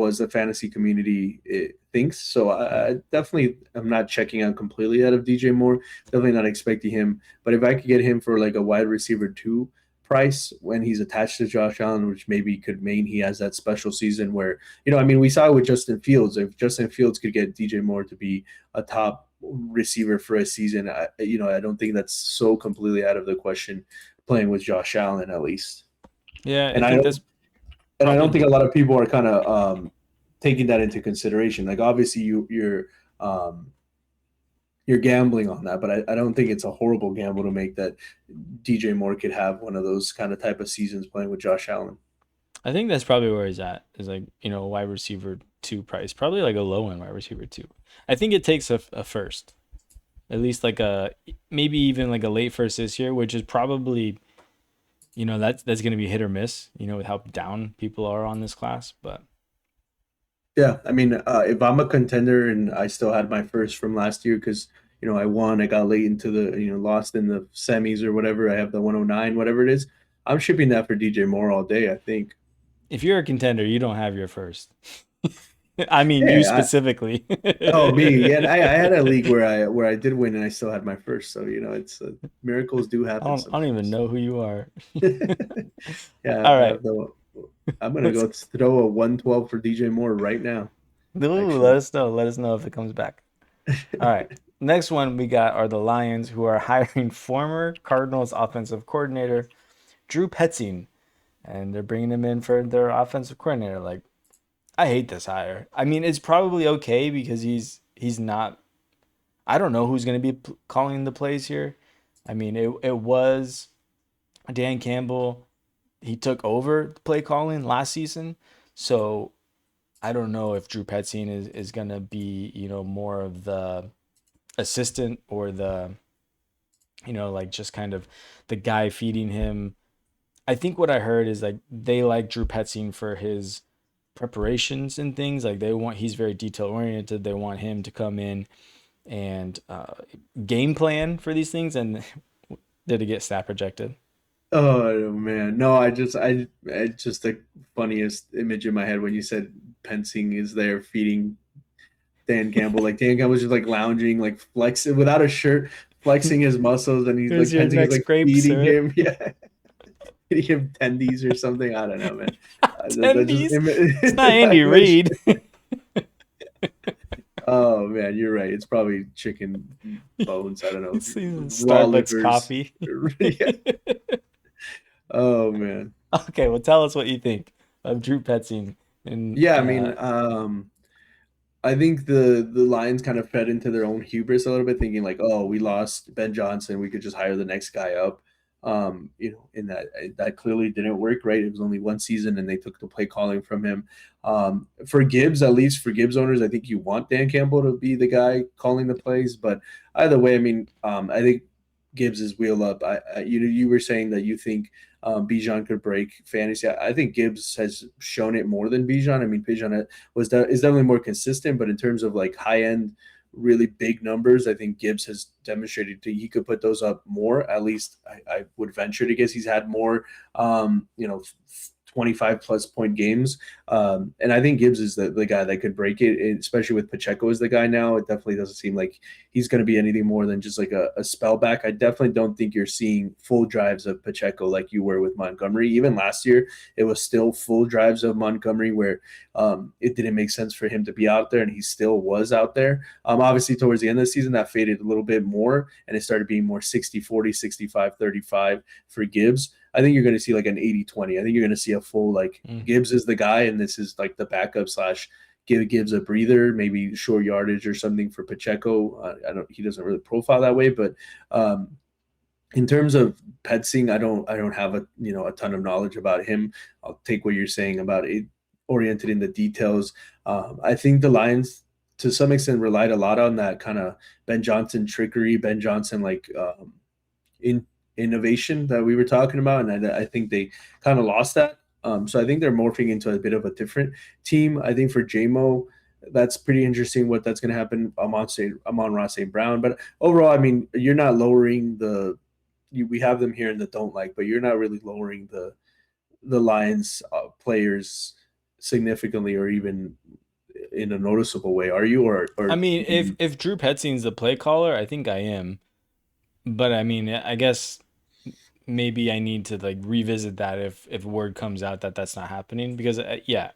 as the fantasy community thinks. So I definitely am not checking out completely out of DJ Moore. Definitely not expecting him. But if I could get him for like a wide receiver 2 price when he's attached to Josh Allen, which maybe could mean he has that special season where, we saw it with Justin Fields. If Justin Fields could get DJ Moore to be a top receiver for a season, I don't think that's so completely out of the question playing with Josh Allen at least. Yeah, and I don't think a lot of people are kind of taking that into consideration. Like obviously you're gambling on that, but I don't think it's a horrible gamble to make that DJ Moore could have one of those kind of type of seasons playing with Josh Allen. I think that's probably where he's at. Is like wide receiver 2 price, probably like a low end wide receiver 2. I think it takes a first, at least like maybe even like a late first this year, which is probably that's going to be hit or miss. With how down people are on this class, but. Yeah, I mean, if I'm a contender and I still had my first from last year because, I won, I got late into the, lost in the semis or whatever. I have the 109, whatever it is. I'm shipping that for DJ Moore all day, I think. If you're a contender, you don't have your first. I mean, you specifically. Me. Yeah, I had a league where I did win and I still had my first. So, it's miracles do happen. I don't even know who you are. Yeah. All right. I'm going to go throw a 112 for DJ Moore right now. Ooh, let us know. Let us know if it comes back. All right. Next one we got are the Lions, who are hiring former Cardinals offensive coordinator Drew Petzing, and they're bringing him in for their offensive coordinator. Like, I hate this hire. I mean, it's probably okay because he's not. I don't know who's going to be calling the plays here. I mean, it was Dan Campbell. He took over the play calling last season, so I don't know if Drew Petzing is going to be, more of the assistant or the, like just kind of the guy feeding him. I think what I heard is like they like Drew Petzing for his preparations and things. Like he's very detail oriented. They want him to come in and game plan for these things. And did it get snap rejected? Oh man, no! I just the funniest image in my head when you said Pensing is there feeding Dan Campbell. Like Dan Campbell's just like lounging, like flexing without a shirt, flexing his muscles, and he's like Pensing is like feeding him, yeah, feeding him tendies or something. I don't know, man. Tendies? It's not Andy Reid. Oh man, you're right. It's probably chicken bones. I don't know. Starbucks coffee. Yeah. Oh man. Okay, well, tell us what you think of Drew Petzing. Yeah, I mean, I think the Lions kind of fed into their own hubris a little bit, thinking like, oh, we lost Ben Johnson, we could just hire the next guy up. In that clearly didn't work, right? It was only one season, and they took the play calling from him. For Gibbs, at least for Gibbs owners, I think you want Dan Campbell to be the guy calling the plays. But either way, I mean, I think Gibbs is wheel up. You were saying that you think Bijan could break fantasy. I think Gibbs has shown it more than Bijan. I mean, Bijan is definitely more consistent, but in terms of like high end, really big numbers, I think Gibbs has demonstrated he could put those up more. At least I would venture to guess he's had more, 25 plus point games. And I think Gibbs is the guy that could break it, especially with Pacheco as the guy now. It definitely doesn't seem like he's going to be anything more than just like a spell back. I definitely don't think you're seeing full drives of Pacheco like you were with Montgomery. Even last year, it was still full drives of Montgomery where it didn't make sense for him to be out there, and he still was out there. Obviously, towards the end of the season, that faded a little bit more, and it started being more 60-40, 65-35 for Gibbs. I think you're going to see like an 80-20. I think you're going to see a full Gibbs is the guy, and this is like the backup / give Gibbs a breather, maybe short yardage or something for Pacheco. He doesn't really profile that way, but in terms of Petzing, I don't have a ton of knowledge about him. I'll take what you're saying about it oriented in the details. I think the Lions to some extent relied a lot on that kind of Ben Johnson trickery, Ben Johnson innovation that we were talking about, and I think they kind of lost that. So I think they're morphing into a bit of a different team. I think for JMO, that's pretty interesting what that's going to happen. Amon-Ra St. Brown, but overall, I mean, you're not lowering we have them here in the don't like, but you're not really lowering the Lions players significantly or even in a noticeable way, are you? Or I mean, if Drew Petzing's the play caller, I think I am. But I mean, I guess maybe I need to revisit that if word comes out that that's not happening, because yeah,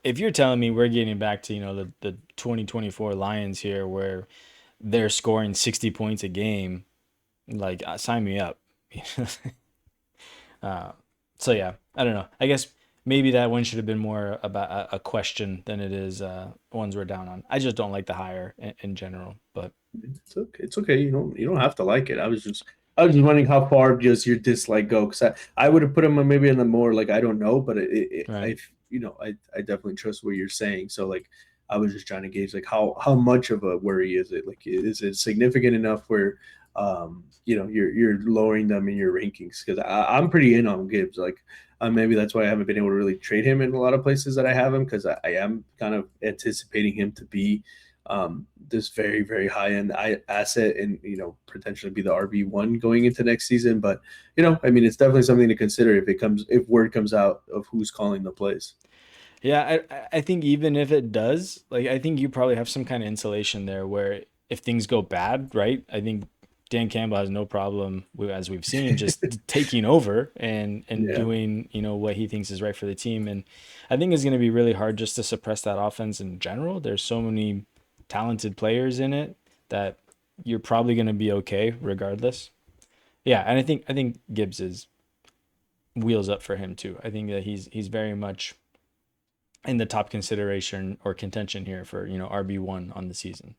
if you're telling me we're getting back to the 2024 Lions here where they're scoring 60 points a game, sign me up. So yeah, I don't know. I guess maybe that one should have been more about a question than it is ones we're down on. I just don't like the hire in general, but it's okay. It's okay. You don't have to like it. I was just wondering how far does your dislike go? Because I would have put him maybe in the more I don't know, but right. I definitely trust what you're saying. So I was just trying to gauge how much of a worry is it? Is it significant enough where you're lowering them in your rankings? Because I'm pretty in on Gibbs. Maybe that's why I haven't been able to really trade him in a lot of places that I have him, because I am kind of anticipating him to be this very, very high-end asset and, potentially be the RB1 going into next season. But, I mean, it's definitely something to consider if word comes out of who's calling the plays. Yeah, I think even if it does, I think you probably have some kind of insulation there where if things go bad, right, I think Dan Campbell has no problem, as we've seen, just taking over and doing, what he thinks is right for the team. And I think it's going to be really hard just to suppress that offense in general. There's so many talented players in it that you're probably going to be okay regardless. Yeah, and I think Gibbs is wheels up for him too. I think that he's very much in the top consideration or contention here for RB1 on the season.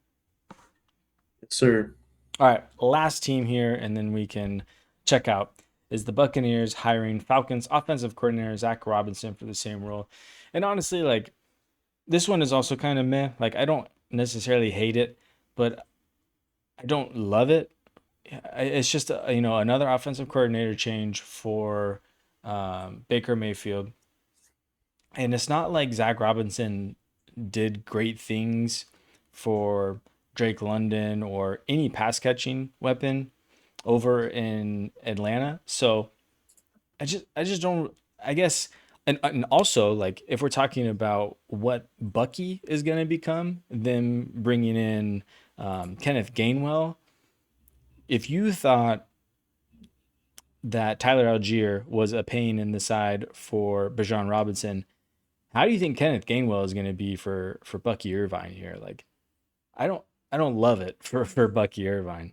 Yes, sir. All right, last team here, and then we can check out, is the Buccaneers hiring Falcons offensive coordinator Zach Robinson for the same role. And honestly, this one is also kind of meh. I don't necessarily hate it, but I don't love it. It's just another offensive coordinator change for Baker Mayfield, and it's not like Zach Robinson did great things for Drake London or any pass catching weapon over in Atlanta. So I just don't, I guess. And also, if we're talking about what Bucky is going to become, them bringing in Kenneth Gainwell, if you thought that Tyler Algier was a pain in the side for Bijan Robinson, how do you think Kenneth Gainwell is going to be for Bucky Irvine here? I don't love it for Bucky Irvine.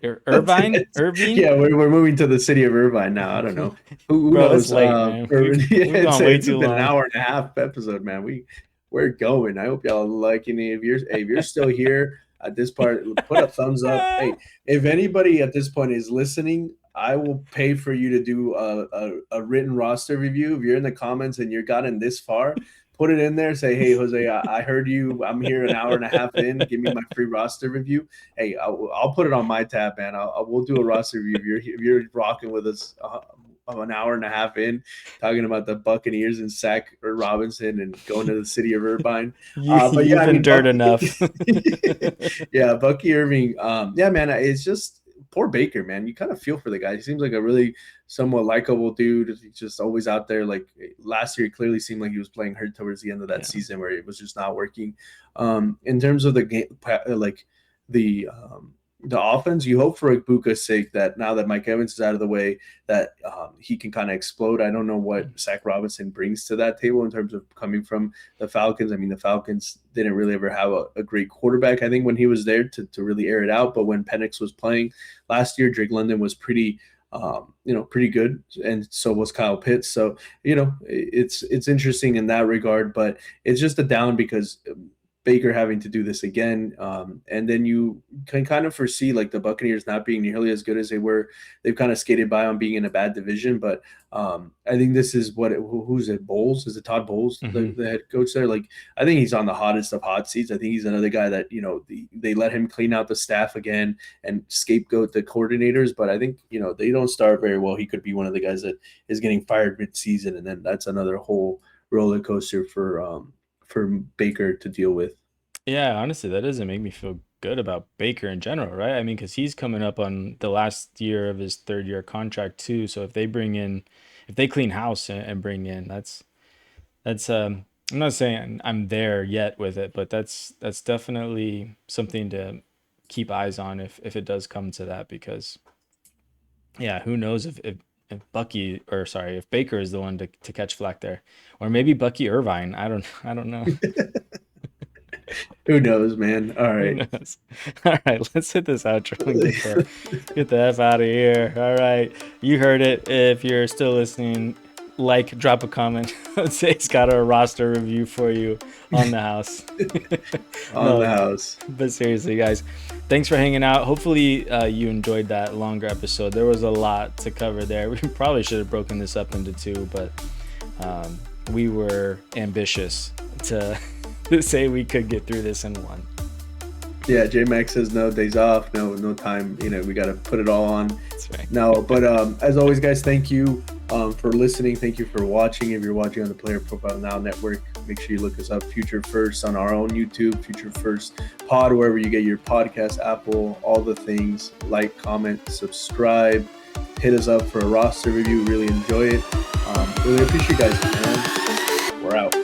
Irvine? Irving? Yeah, we're moving to the city of Irvine now. I don't know. Who Bro, knows? it's late, man. We've gone way too long. An hour and a half episode, man. We're going. I hope y'all liking it. If you're still here at this part, put a thumbs up. Hey, if anybody at this point is listening, I will pay for you to do a written roster review. If you're in the comments and you're gotten this far, put it in there. Say, hey, Jose, I heard you. I'm here an hour and a half in. Give me my free roster review. Hey, I'll put it on my tab, man. We'll do a roster review. If you're rocking with us an hour and a half in, talking about the Buccaneers and Zach Robinson and going to the city of Irvine. But you've endured enough. Yeah, Bucky Irving. Yeah, man, it's just poor Baker, man. You kind of feel for the guy. He seems like a really somewhat likable dude. He's just always out there. Like last year, it clearly seemed like he was playing hurt towards the end of that season where it was just not working. In terms of the game, like the offense, you hope for Ibuka's sake that now that Mike Evans is out of the way, that he can kind of explode. I don't know what Zach Robinson brings to that table in terms of coming from the Falcons. I mean, the Falcons didn't really ever have a great quarterback, I think, when he was there to really air it out. But when Penix was playing last year, Drake London was pretty good, and so was Kyle Pitts. So, it's interesting in that regard, but it's just a down because Baker having to do this again. And then you can kind of foresee like the Buccaneers not being nearly as good as they were. They've kind of skated by on being in a bad division, but I think this is who's it? Bowles? Is it Todd Bowles, the head coach there? Like, I think he's on the hottest of hot seats. I think he's another guy that, they let him clean out the staff again and scapegoat the coordinators. But I think, they don't start very well. He could be one of the guys that is getting fired mid-season. And then that's another whole roller coaster for Baker to deal with. Yeah, honestly, that doesn't make me feel good about Baker in general, right? I mean, because he's coming up on the last year of his third-year contract too. So if they clean house and bring in, that's I'm not saying I'm there yet with it, but that's definitely something to keep eyes on if it does come to that, because yeah, who knows if Baker is the one to catch flack there, or maybe Bucky Irvine. I don't know. Who knows, man? All right. All right, let's hit this outro and get the F out of here. All right, you heard it. If you're still listening, drop a comment. Jake's got a roster review for you on the house. The house. But seriously, guys, thanks for hanging out. Hopefully you enjoyed that longer episode. There was a lot to cover there. We probably should have broken this up into two, but we were ambitious to say we could get through this in one. Yeah, J-Max says no days off, no time. We got to put it all on. That's right. No, but as always, guys, thank you for listening. Thank you for watching. If you're watching on the Player Profile Now Network, make sure you look us up, Future First, on our own YouTube, Future First Pod, wherever you get your podcast, Apple, all the things. Like, comment, subscribe, hit us up for a roster review. Really enjoy it. Really appreciate you guys, man. We're out.